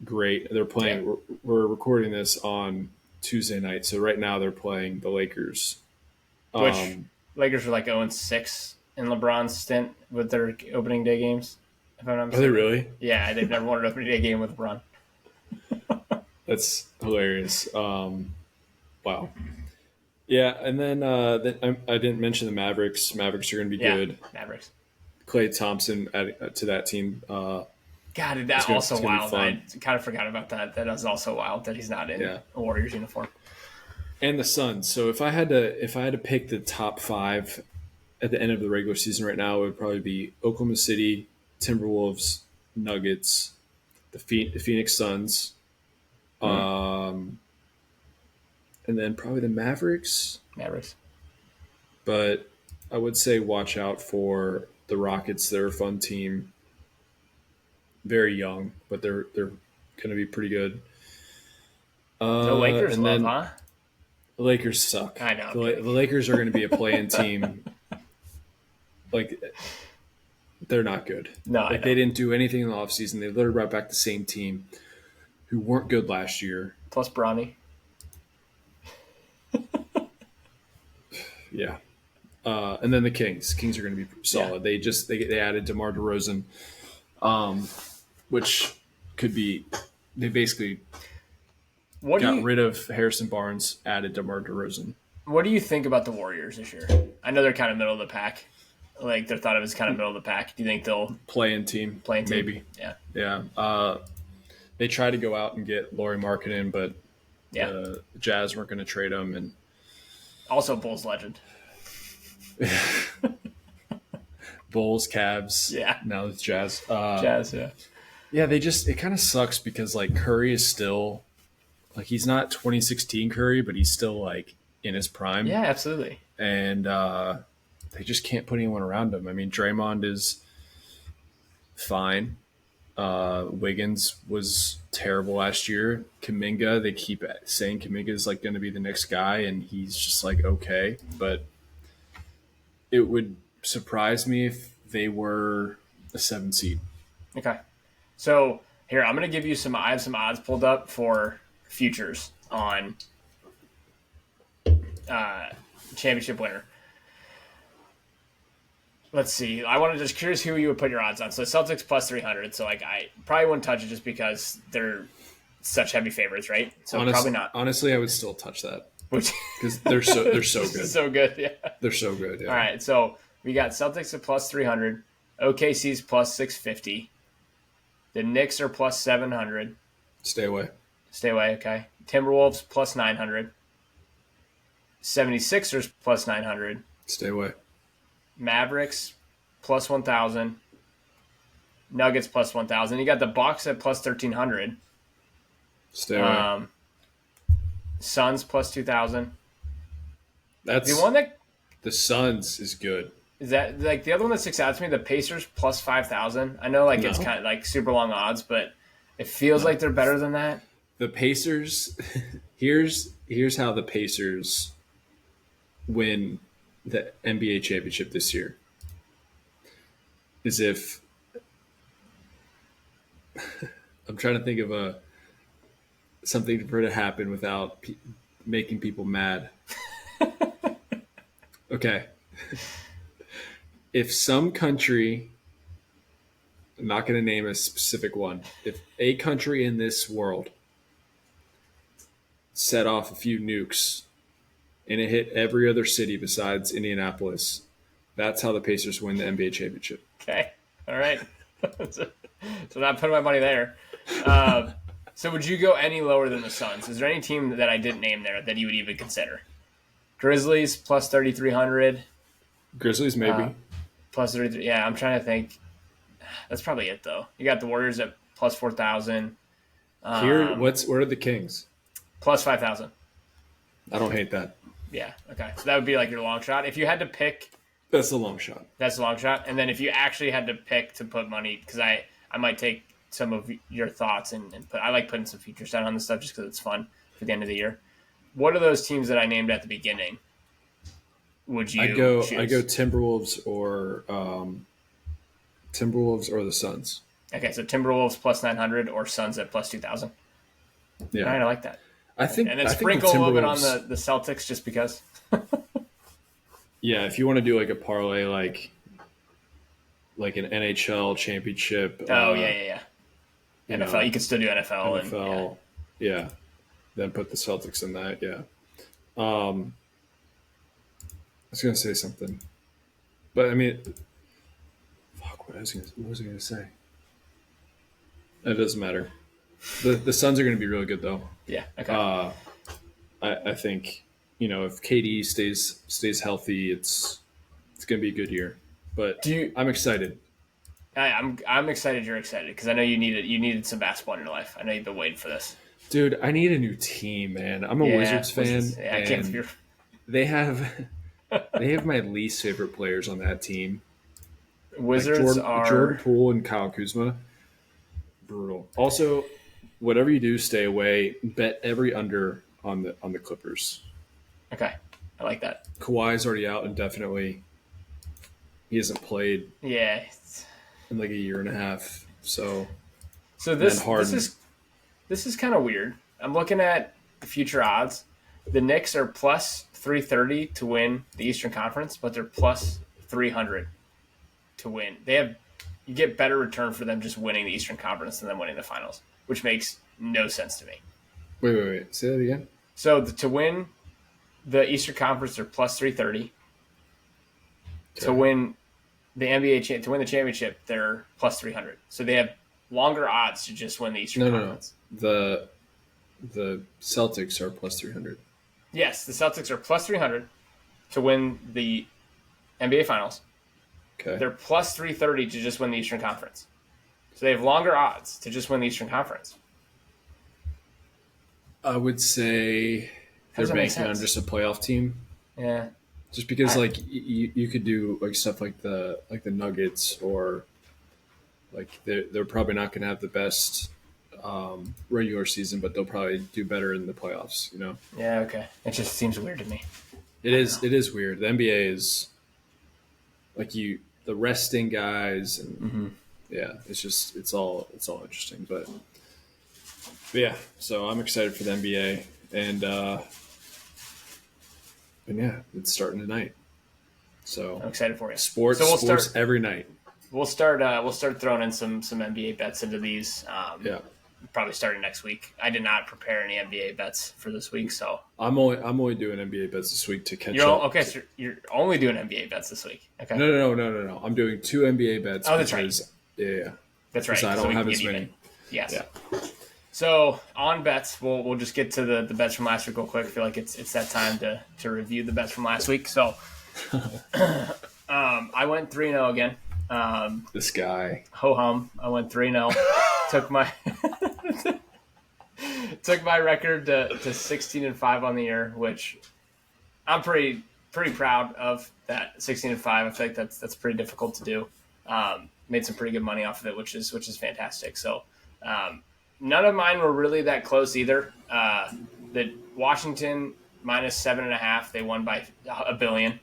great. They're Yeah. playing. We're recording this on Tuesday night, so right now they're playing the Lakers. Which Um, Lakers were like 0-6 in LeBron's stint with their opening day games. If I'm not are they mistaken. really? Yeah, they've never won an opening day game with LeBron. That's hilarious. Wow. Yeah, and then I didn't mention the Mavericks. Mavericks are going to be Yeah, good. Mavericks. Klay Thompson to that team. God, It's that gonna, also it's gonna be wild. I fun. kind of forgot about that. That is also wild that he's not in Yeah, a Warriors uniform. and the Suns. So if I had to pick the top five at the end of the regular season right now, it would probably be Oklahoma City, Timberwolves, Nuggets, the Phoenix Suns, Hmm. um, and then probably the Mavericks. Mavericks. But I would say watch out for the Rockets. They're a fun team. Very young, but they're going to be pretty good. No Lakers And love, then huh? the Lakers suck. I know. The, I'm La- kidding. the Lakers are going to be a play-in team. Like they're not good. No, I Like know. they didn't do anything in the offseason. They literally brought back the same team who weren't good last year. Plus Bronny. Yeah. And then the Kings. Kings are going to be solid. Yeah. They added DeMar DeRozan, which could be they basically What do got you rid of Harrison Barnes, added DeMar DeRozan. What do you think about the Warriors this year? I know they're kind of middle of the pack. Like they're thought of as kind of middle of the pack. Do you think they'll Play-in team, play in team? maybe. Yeah. Yeah. They tried to go out and get Laurie Markkinen, but Yeah. the Jazz weren't going to trade him, and Also Bulls legend. Bulls, Cavs. Yeah. Now it's Jazz. Jazz, yeah. Yeah, it kind of sucks because like Curry is still like he's not 2016 Curry, but he's still like in his prime, Yeah, absolutely. and they just can't put anyone around him. I mean, Draymond is fine. Wiggins was terrible last year. Kuminga, they keep saying Kuminga is like going to be the next guy, and he's just like okay, but it would surprise me if they were a 7 seed. Okay. So here, I'm gonna give you I have some odds pulled up for futures on championship winner. Let's see. I want to just curious who you would put your odds on. So Celtics plus 300. So like I probably wouldn't touch it just because they're such heavy favorites, right? So probably not. Honestly, I would still touch that Which because they're so good. so good. Yeah. They're so good. Yeah. All right. So we got Celtics at plus 300. OKC's plus 650. The Knicks are plus 700. Stay away. Stay away. Okay. Timberwolves plus 900. 76ers plus 900. Stay away. Mavericks plus 1,000. Nuggets plus 1,000. You got the Bucks at plus 1,300. Stay away. Suns plus 2,000. That's The one that the Suns is good. is that like the other one that sticks out to me. The Pacers plus 5,000. I know like it's No. kind of like super long odds, but it feels like they're better than that. The Pacers. Here's how the Pacers win the NBA championship this year. Is if I'm trying to think of something for it to happen without making people mad. Okay. If some country, I'm not going to name a specific one, if a country in this world set off a few nukes and it hit every other city besides Indianapolis, that's how the Pacers win the NBA championship. Okay, all right. So not putting my money there. So would you go any lower than the Suns? Is there any team that I didn't name there that you would even consider? Grizzlies plus 3,300. Grizzlies, maybe. Plus 33. Yeah, I'm trying to think. That's probably it, though. You got the Warriors at plus 4,000. What are the Kings? Plus 5,000. I don't hate that. Yeah, okay. So that would be like your long shot. If you had to pick, That's a long shot. that's a long shot. And then if you actually had to pick to put money, because I might take some of your thoughts and put, I like putting some futures down on this stuff just because it's fun for the end of the year. What are those teams that I named at the beginning? Would you I go choose? Timberwolves or the Suns. Okay, so Timberwolves plus 900 or Suns at plus 2,000. Yeah, All right, I like that. I think. And then I think sprinkle the a little bit on Timberwolves- the Celtics just because. Yeah, if you want to do like a parlay, like an NHL championship. Oh, yeah. you NFL, know, you could still do NFL. NFL, yeah. Then put the Celtics in that, yeah. I was gonna say something, but I mean, fuck. What was I gonna say? It doesn't matter. The Suns are gonna be really good though. Yeah, okay. I think if KD stays healthy, it's gonna be a good year. But I'm excited. I'm excited you're excited because I know you needed some basketball in your life. I know you've been waiting for this. Dude, I need a new team, man. I'm a Wizards fan. I can't fear. They have my least favorite players on that team. Wizards are Jordan Poole and Kyle Kuzma. Brutal. Also, whatever you do, stay away. Bet every under on the Clippers. okay. I like that. Kawhi's already out indefinitely. He hasn't played Yeah. in like a year and a half. So this is kind of weird. I'm looking at the future odds. The Knicks are plus 330 to win the Eastern Conference, but they're plus 300 to win. You get better return for them just winning the Eastern Conference than them winning the finals, which makes no sense to me. Wait. Say that again. So to win the Eastern Conference, they're plus 330. Okay. To win the to win the championship, they're plus 300. So they have longer odds to just win the Eastern Conference. No. The Celtics are plus 300. Yes, the Celtics are plus 300 to win the NBA Finals. Okay. They're plus 330 to just win the Eastern Conference. So they have longer odds to just win the Eastern Conference. I would say they're banking on just a playoff team. Yeah. Just because, like, you could do like stuff like the Nuggets, or like they're probably not going to have the best regular season, but they'll probably do better in the playoffs. Yeah. Okay. It just seems weird to me. It is weird. The NBA is like the resting guys, and yeah, it's all interesting, but yeah. So I'm excited for the NBA, and yeah, it's starting tonight. So I'm excited for you. Sports every night. We'll start throwing in some NBA bets into these. Yeah. Probably starting next week. I did not prepare any NBA bets for this week, so I'm only doing NBA bets this week to catch up. up. Okay, so you're only doing NBA bets this week. Okay. No. I'm doing 2 NBA bets. Oh, that's right. Yeah. That's right. I don't have as many. Yes. Yeah. So on bets, we'll just get to the bets from last week real quick. I feel like it's that time to review the bets from last week. So I went 3-0 again. This guy. Ho hum. I went 3-0. took my took my record to 16-5 on the year, which I'm pretty proud of. That 16-5. I feel like that's pretty difficult to do. Made some pretty good money off of it, which is fantastic. So none of mine were really that close either. The Washington -7.5. They won by $1 billion.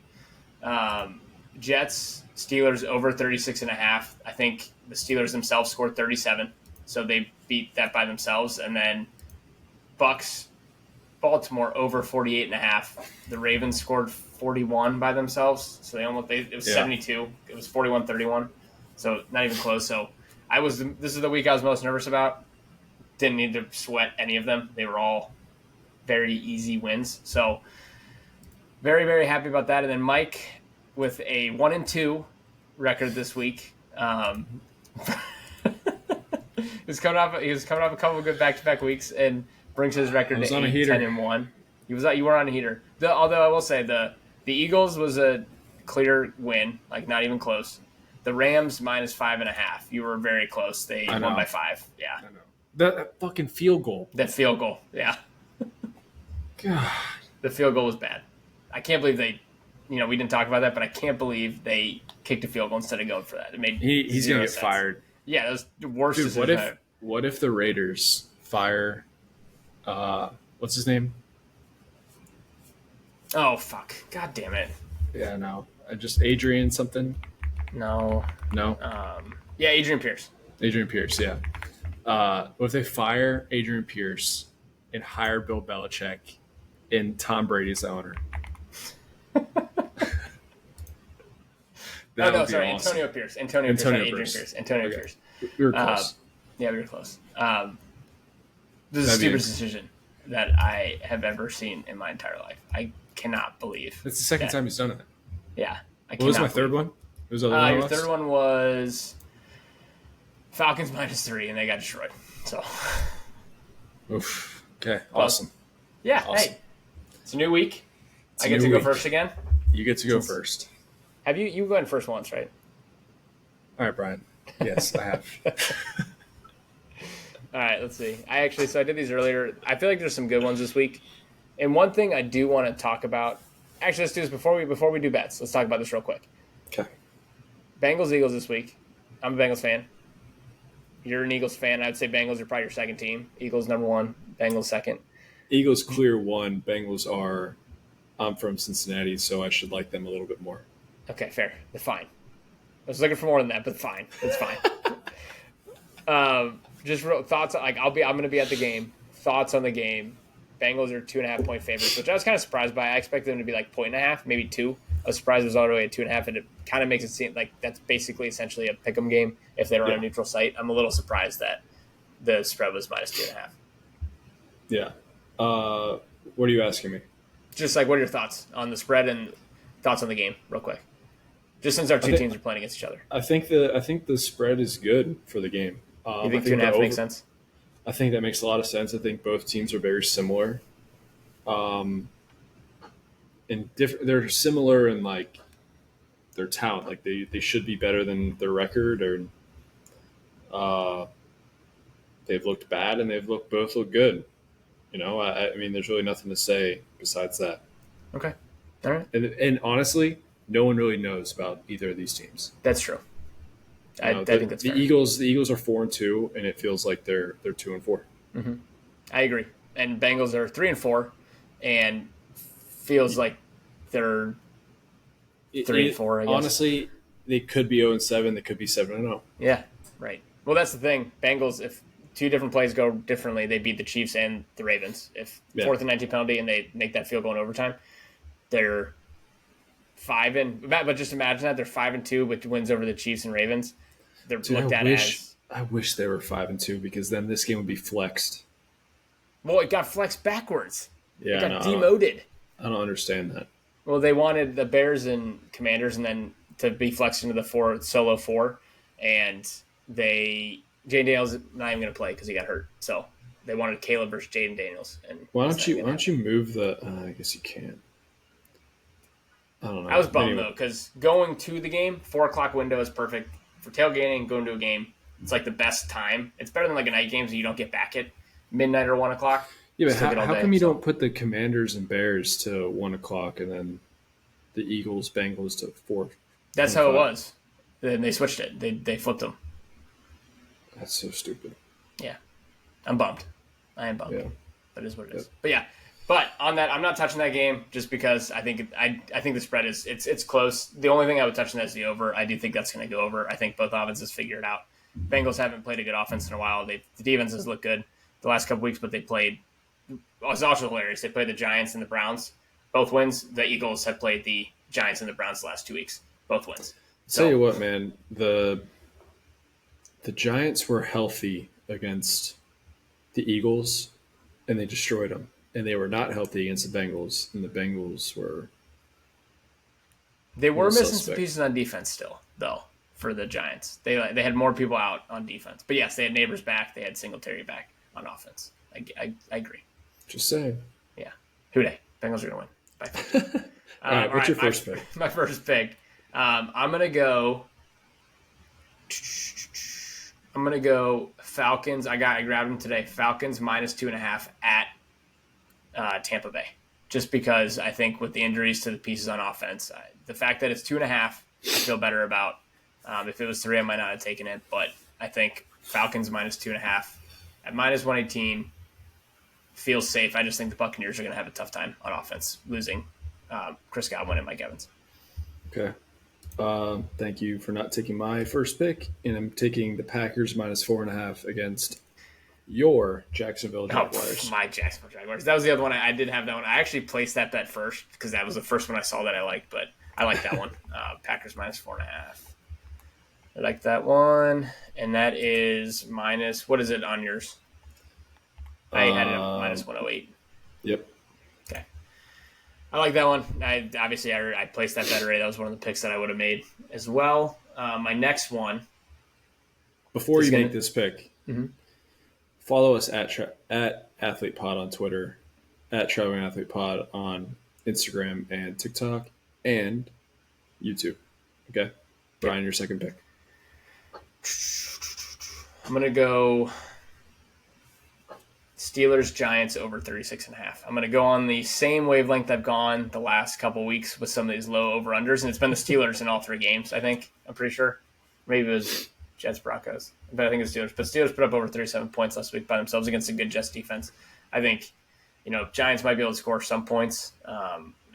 Jets, Steelers over 36.5. I think the Steelers themselves scored 37, so they beat that by themselves. And then Bucks, Baltimore over 48.5. The Ravens scored 41 by themselves, so it was 72. It was 41-31, so not even close. So this is the week I was most nervous about. Didn't need to sweat any of them. They were all very easy wins. So very, very happy about that. And then Mike with a 1-2 record this week. He was coming off a couple of good back-to-back weeks and brings his record to 10-1. You were on a heater. Although I will say the Eagles was a clear win, like not even close. The Rams -5.5. You were very close. They won by 5. Yeah. I know. That fucking field goal. That field goal. Yeah. God. The field goal was bad. I can't believe we didn't talk about that, but I can't believe they kicked a field goal instead of going for that. It made he's going to get fired. Yeah, that was the worst Dude, decision. what if the Raiders fire what's his name? Oh, fuck. God damn it. Yeah, no. Just Adrian something? No. No? Yeah, Adrian Pierce. Adrian Pierce, yeah. What if they fire Adrian Pierce and hire Bill Belichick and Tom Brady's the owner? Sorry, awesome. Antonio Pierce. Antonio Pierce. Adrian Pierce. Antonio Pierce. We were close. Yeah, we were close. This is the stupidest decision that I have ever seen in my entire life. I cannot believe. That's the second time he's done it. Yeah. What was my third one? It was your third one was Falcons -3, and they got destroyed. So. Oof. Okay. Awesome. Yeah. Awesome. Hey, it's a new week. I get to go first again. You get to go first. Have you went first once, right? All right, Brian. Yes, I have. All right, let's see. I did these earlier. I feel like there's some good ones this week. And one thing I do want to talk about. Actually, let's do this before we do bets. Let's talk about this real quick. Okay. Bengals Eagles this week. I'm a Bengals fan. You're an Eagles fan. I'd say Bengals are probably your second team. Eagles number 1, Bengals second. Eagles clear 1. Bengals are. I'm from Cincinnati, so I should like them a little bit more. Okay, fair. They're fine. I was looking for more than that, but fine. It's fine. Just real thoughts. Like I'm going to be at the game. Thoughts on the game. Bengals are 2.5-point favorites, which I was kind of surprised by. I expected them to be like 1.5, maybe 2. I was surprised it was already at 2.5, and it kind of makes it seem like that's basically essentially a pick'em game if they're on a neutral site. I'm a little surprised that the spread was -2.5. Yeah. What are you asking me? Just like, what are your thoughts on the spread and thoughts on the game, real quick? Just since our two teams are playing against each other. I think the spread is good for the game. You think 2.5 makes sense? I think that makes a lot of sense. I think both teams are very similar. They're similar in like their talent. Like they should be better than their record, or they've looked bad and both look good. I mean, there's really nothing to say besides that. Okay, all right. And honestly, no one really knows about either of these teams. That's true. I think that's fair. The Eagles are 4-2, and it feels like they're 2-4. Mm-hmm. I agree. And Bengals are 3-4, and feels like they're 3-4. I guess. Honestly, they could be 0-7. They could be 7-0. Yeah, right. Well, that's the thing. Bengals, if two different plays go differently, they beat the Chiefs and the Ravens. If 4th and 19 penalty and they make that field goal in overtime, they're 5 but just imagine that they're 5-2 with wins over the Chiefs and Ravens. They're looked at as. I wish they were 5-2 because then this game would be flexed. Well, it got flexed backwards. Yeah, it got demoted. I don't understand that. Well, they wanted the Bears and Commanders, and then to be flexed into the solo 4, and Jaden Daniels is not even going to play because he got hurt. So they wanted Caleb versus Jaden Daniels. And why don't you move the? I guess you can't. I don't I know. was bummed Anyway, though because going to the game, 4 o'clock window is perfect for tailgating. Going to a game, it's like the best time. It's better than like a night game, so you don't get back at midnight or 1 o'clock. yeah, You but still how, get all how day. come you So don't put the Commanders and Bears to 1 o'clock and then the Eagles Bengals to 4:25? that's how it was. Then they switched it. They flipped them. That's so stupid. Yeah, I'm bummed. I am bummed. Yeah. That is what it Yep. is. But yeah. But on that, I'm not touching that game just because I think the spread is it's close. The only thing I would touch on is the over. I do think that's going to go over. I think both offenses figure it out. Bengals haven't played a good offense in a while. The defenses look good the last couple weeks, but they played. It's also hilarious. They played the Giants and the Browns, both wins. The Eagles have played the Giants and the Browns the last 2 weeks, both wins. Tell you what, man, the Giants were healthy against the Eagles, and they destroyed them. And they were not healthy against the Bengals, and the Bengals were They a were little missing some suspect. pieces on defense still, though, for the Giants. They had more people out on defense. But yes, they had Neighbors back. They had Singletary back on offense. I agree. Just saying. Yeah. Who dey? Bengals are going to win by 50. All right, what's your first pick? My first pick. I'm going to go. I'm going to go Falcons. I grabbed them today. Falcons -2.5 at Tampa Bay. Just because I think with the injuries to the pieces on offense, the fact that it's 2.5, I feel better about. If it was 3, I might not have taken it, but I think Falcons -2.5 at -118 feels safe. I just think the Buccaneers are going to have a tough time on offense, losing Chris Godwin and Mike Evans. Okay. Thank you for not taking my first pick, and I'm taking the Packers -4.5 against your Jacksonville Jaguars. My Jacksonville Jaguars. That was the other one. I did have that one. I actually placed that bet first because that was the first one I saw that I liked, but I like that one. Packers -4.5. I like that one. And that is minus, what is it on yours? I had it at -108. Yep. Okay. I like that one. I placed that bet already. That was one of the picks that I would have made as well. My next one. Before you make this pick, follow us at AthletePod on Twitter, at Traveling Athlete Pod on Instagram and TikTok, and YouTube. Okay? Brian, your second pick. I'm going to go Steelers Giants over 36.5. I'm going to go on the same wavelength I've gone the last couple weeks with some of these low over-unders, and it's been the Steelers in all 3 games, I think. I'm pretty sure. Maybe it was Jets Broncos, but I think it's Steelers. But Steelers put up over 37 points last week by themselves against a good Jets defense. I think, Giants might be able to score some points,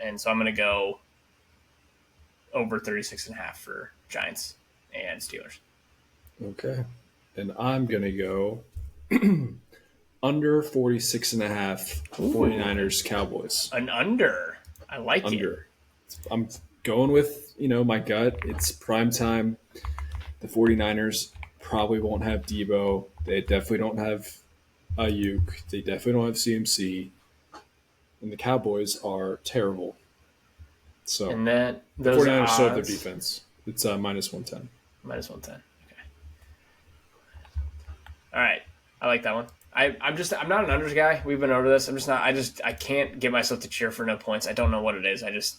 and so I'm going to go over 36.5 for Giants and Steelers. Okay. And I'm going to go under 46.5 49ers Cowboys. An under. I like Under. I'm going with, my gut. It's prime time. The 49ers probably won't have Debo. They definitely don't have Ayuk. They definitely don't have CMC. And the Cowboys are terrible. So And that the those 49ers still have their odds- defense. It's -110. -110. Okay. All right. I like that one. I'm not an unders guy. We've been over this. I'm just not. I can't get myself to cheer for no points. I don't know what it is. It's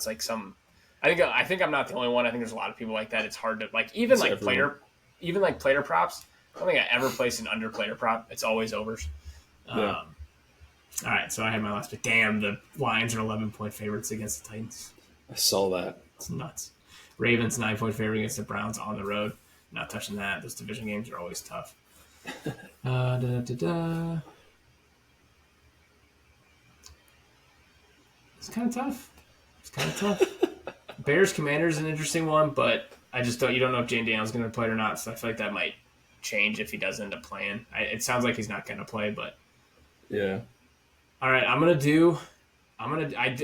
like some. I think I'm not the only one. I think there's a lot of people like that. It's hard to even It's like everyone. player props. I don't think I ever placed an under player prop. It's always overs. Yeah. All right, so I had my last pick. Damn, the Lions are 11-point favorites against the Titans. I saw that. It's nuts. Ravens 9-point favorite against the Browns on the road. Not touching that. Those division games are always tough. It's kind of tough. Bears Commanders is an interesting one, but I just don't. You don't know if Jane Daniels going to play or not. So I feel like that might change if he does end up playing. It sounds like he's not going to play, but Yeah. all right. I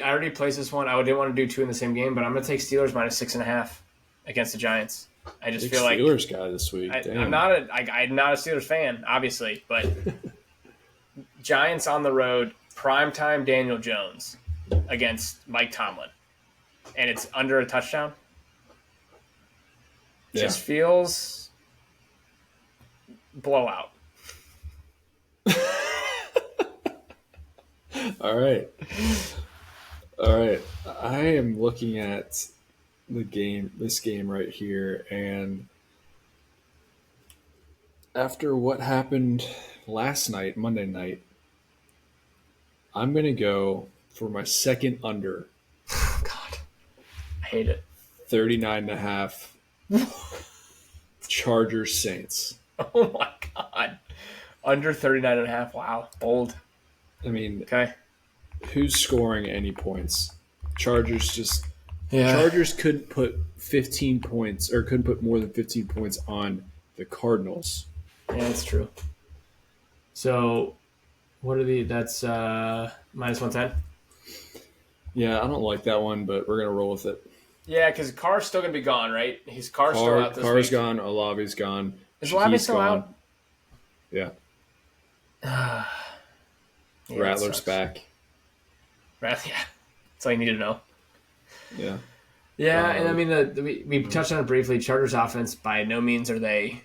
already placed this one. I didn't want to do 2 in the same game, but I'm gonna take Steelers -6.5 against the Giants. I just Big feel like Steelers guy this week. I'm not a Steelers fan, obviously, but Giants on the road, primetime Daniel Jones against Mike Tomlin, and it's under a touchdown. Yeah. Just feels blowout. All right. All right. I am looking at this game right here, and after what happened last night, Monday night, I'm going to go for my second under God, I hate it. 39.5 Chargers Saints. Oh my God. Under 39.5. Wow. Bold. I mean, Okay. who's scoring any points? Chargers just Yeah. Chargers couldn't put 15 points or couldn't put more than 15 points on the Cardinals. Yeah, that's true. So, what are that's minus 110? Yeah, I don't like that one, but we're gonna roll with it. Yeah, because Carr's still going to be gone, right? His car's still out this Carr's week. gone, Olave's gone, Is Olave Shaquille's still gone. out? Yeah, Yeah, Rattler's back. Right, yeah. That's all you need to know. Yeah. Yeah, and I mean, we touched on it briefly. Chargers offense, by no means are they,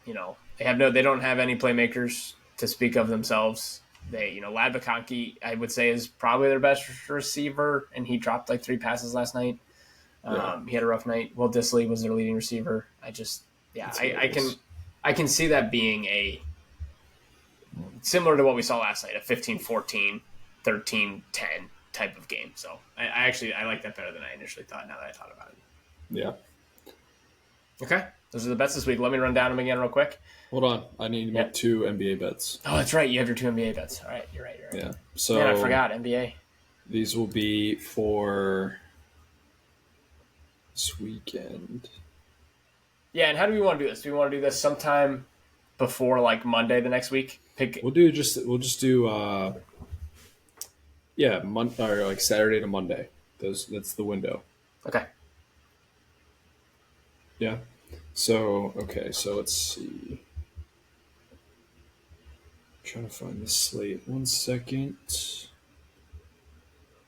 they don't have any playmakers to speak of themselves. Lad McConkey, I would say, is probably their best receiver, and he dropped like 3 passes last night. He had a rough night. Will Disley was their leading receiver. I can see that being a similar to what we saw last night, a 15-14, 13-10 type of game. So I like that better than I initially thought. Now that I thought about it. Yeah. Okay, those are the bets this week. Let me run down them again real quick. Hold on, I need to make 2 NBA bets. Oh, that's right. You have your 2 NBA bets. All right, you're right. Yeah. So man, I forgot NBA. These will be for this weekend. Yeah, and how do we want to do this? Do we want to do this sometime before like Monday the next week? We'll just do or like Saturday to Monday. That's the window. Okay. Yeah. So let's see. I'm trying to find the slate. 1 second.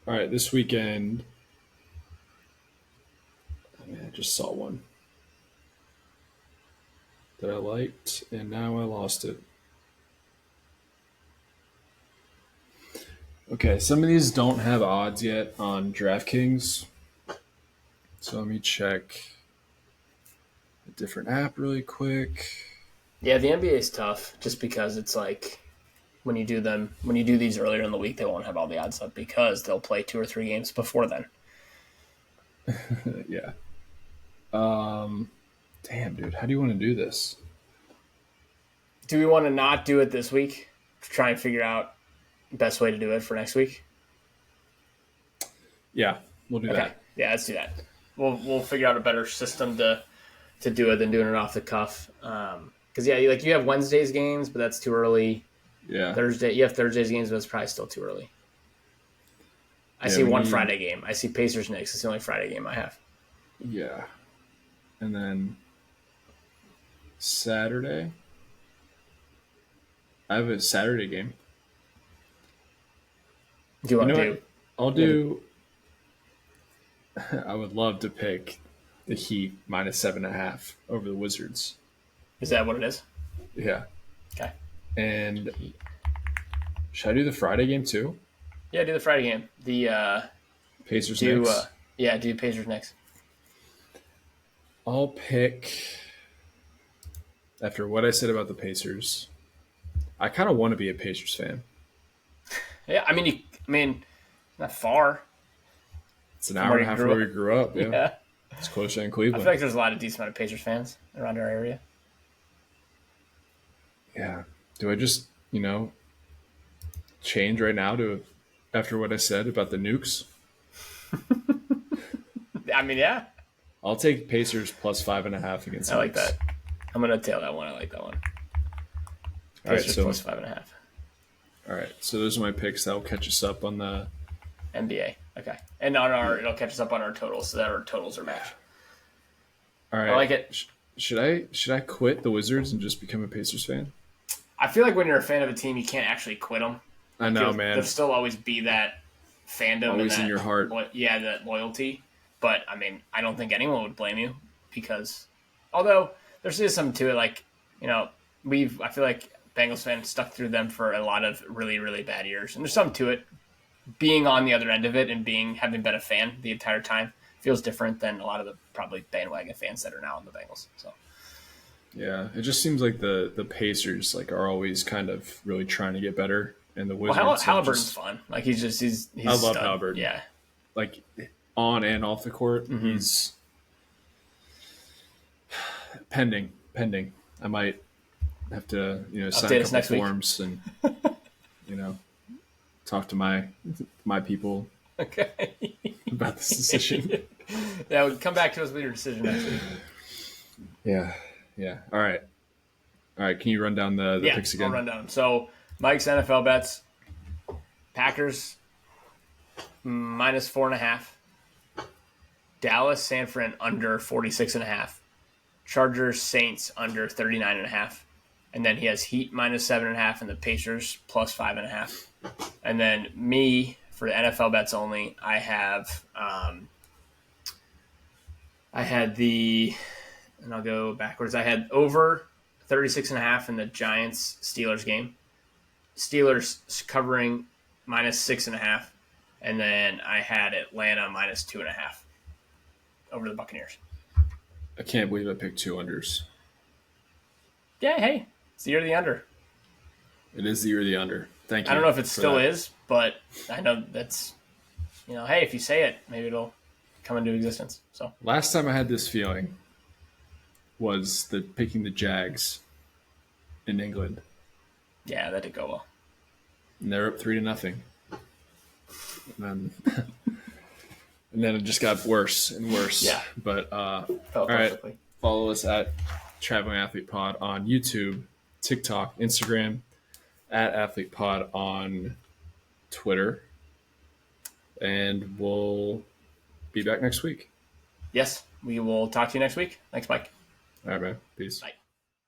All right, this weekend. I mean, I just saw one that I liked, and now I lost it. Okay, some of these don't have odds yet on DraftKings. So let me check a different app really quick. Yeah, the NBA is tough just because it's like when you do these earlier in the week, they won't have all the odds up because they'll play 2 or 3 games before then. Yeah. Damn, dude, how do you want to do this? Do we want to not do it this week to try and figure out the best way to do it for next week? Yeah, we'll do that. Yeah, let's do that. We'll figure out a better system to do it than doing it off the cuff. Because you have Wednesday's games, but that's too early. Yeah. You have Thursday's games, but it's probably still too early. I see one Friday game. I see Pacers Knicks. It's the only Friday game I have. Yeah. And then Saturday. I have a Saturday game. Do you want to do? I'll do. I would love to pick the Heat minus 7.5 over the Wizards. Is that what it is? Yeah. Okay. And should I do the Friday game too? Yeah, do the Friday game. The Pacers Knicks. Do Pacers Knicks. I'll pick. After what I said about the Pacers, I kind of want to be a Pacers fan. Yeah, I mean, not far. It's an hour and a half where we grew up. Yeah. It's closer in Cleveland. I feel like there's a lot of decent amount of Pacers fans around our area. Yeah. Do I just, change right now to after what I said about the Nukes? I mean, yeah. I'll take Pacers plus 5.5 against. I like that. I'm gonna tail that one. I like that one. Pacers plus 5.5. All right, so those are my picks. That'll catch us up on the NBA. Okay, and it'll catch us up on our totals, so that our totals are matched. All right, I like it. Should I quit the Wizards and just become a Pacers fan? I feel like when you're a fan of a team, you can't actually quit them. I know, man. There'll still always be that fandom, always and that, in your heart. That loyalty. But I mean, I don't think anyone would blame you because, although there's something to it, like I feel like Bengals fans stuck through them for a lot of really, really bad years, and there's something to it. being on the other end of it and having been a fan the entire time feels different than a lot of the probably bandwagon fans that are now in the Bengals. So Yeah, it just seems like the Pacers like are always kind of really trying to get better, and the well, Wizards have Halliburton's just. fun. Like he's I love stud. Halliburton. Yeah. Like on and off the court, he's pending. I might have to sign a Update us couple next week. forms and talk to my people Okay. about this decision. Yeah, we'll come back to us with your decision next week. Yeah. All right. Can you run down the picks again? I'll run down. So Mike's NFL bets: Packers -4.5, Dallas San Fran under 46.5, Chargers Saints under 39.5, and then he has Heat -7.5 and the Pacers +5.5. And then me for the NFL bets only, I have I had the, and I'll go backwards. I had over 36.5 in the Giants Steelers game. Steelers covering -6.5, and then I had Atlanta -2.5 over the Buccaneers. I can't believe I picked 2 unders. Yeah, hey, it's the year of the under. It is the year of the under. Thank you. I don't know if it still that. is, but I know that's, hey, if you say it, maybe it'll come into existence. So Last time I had this feeling was picking the Jags in England. yeah, that did go well. And they're up 3-0. And then it just got worse and worse. Yeah. But all Felt right, perfectly. follow us at Traveling Athlete Pod on YouTube, TikTok, Instagram, at Athlete Pod on Twitter, and we'll be back next week. Yes, we will talk to you next week. Thanks, Mike. All right, man. Peace. Bye.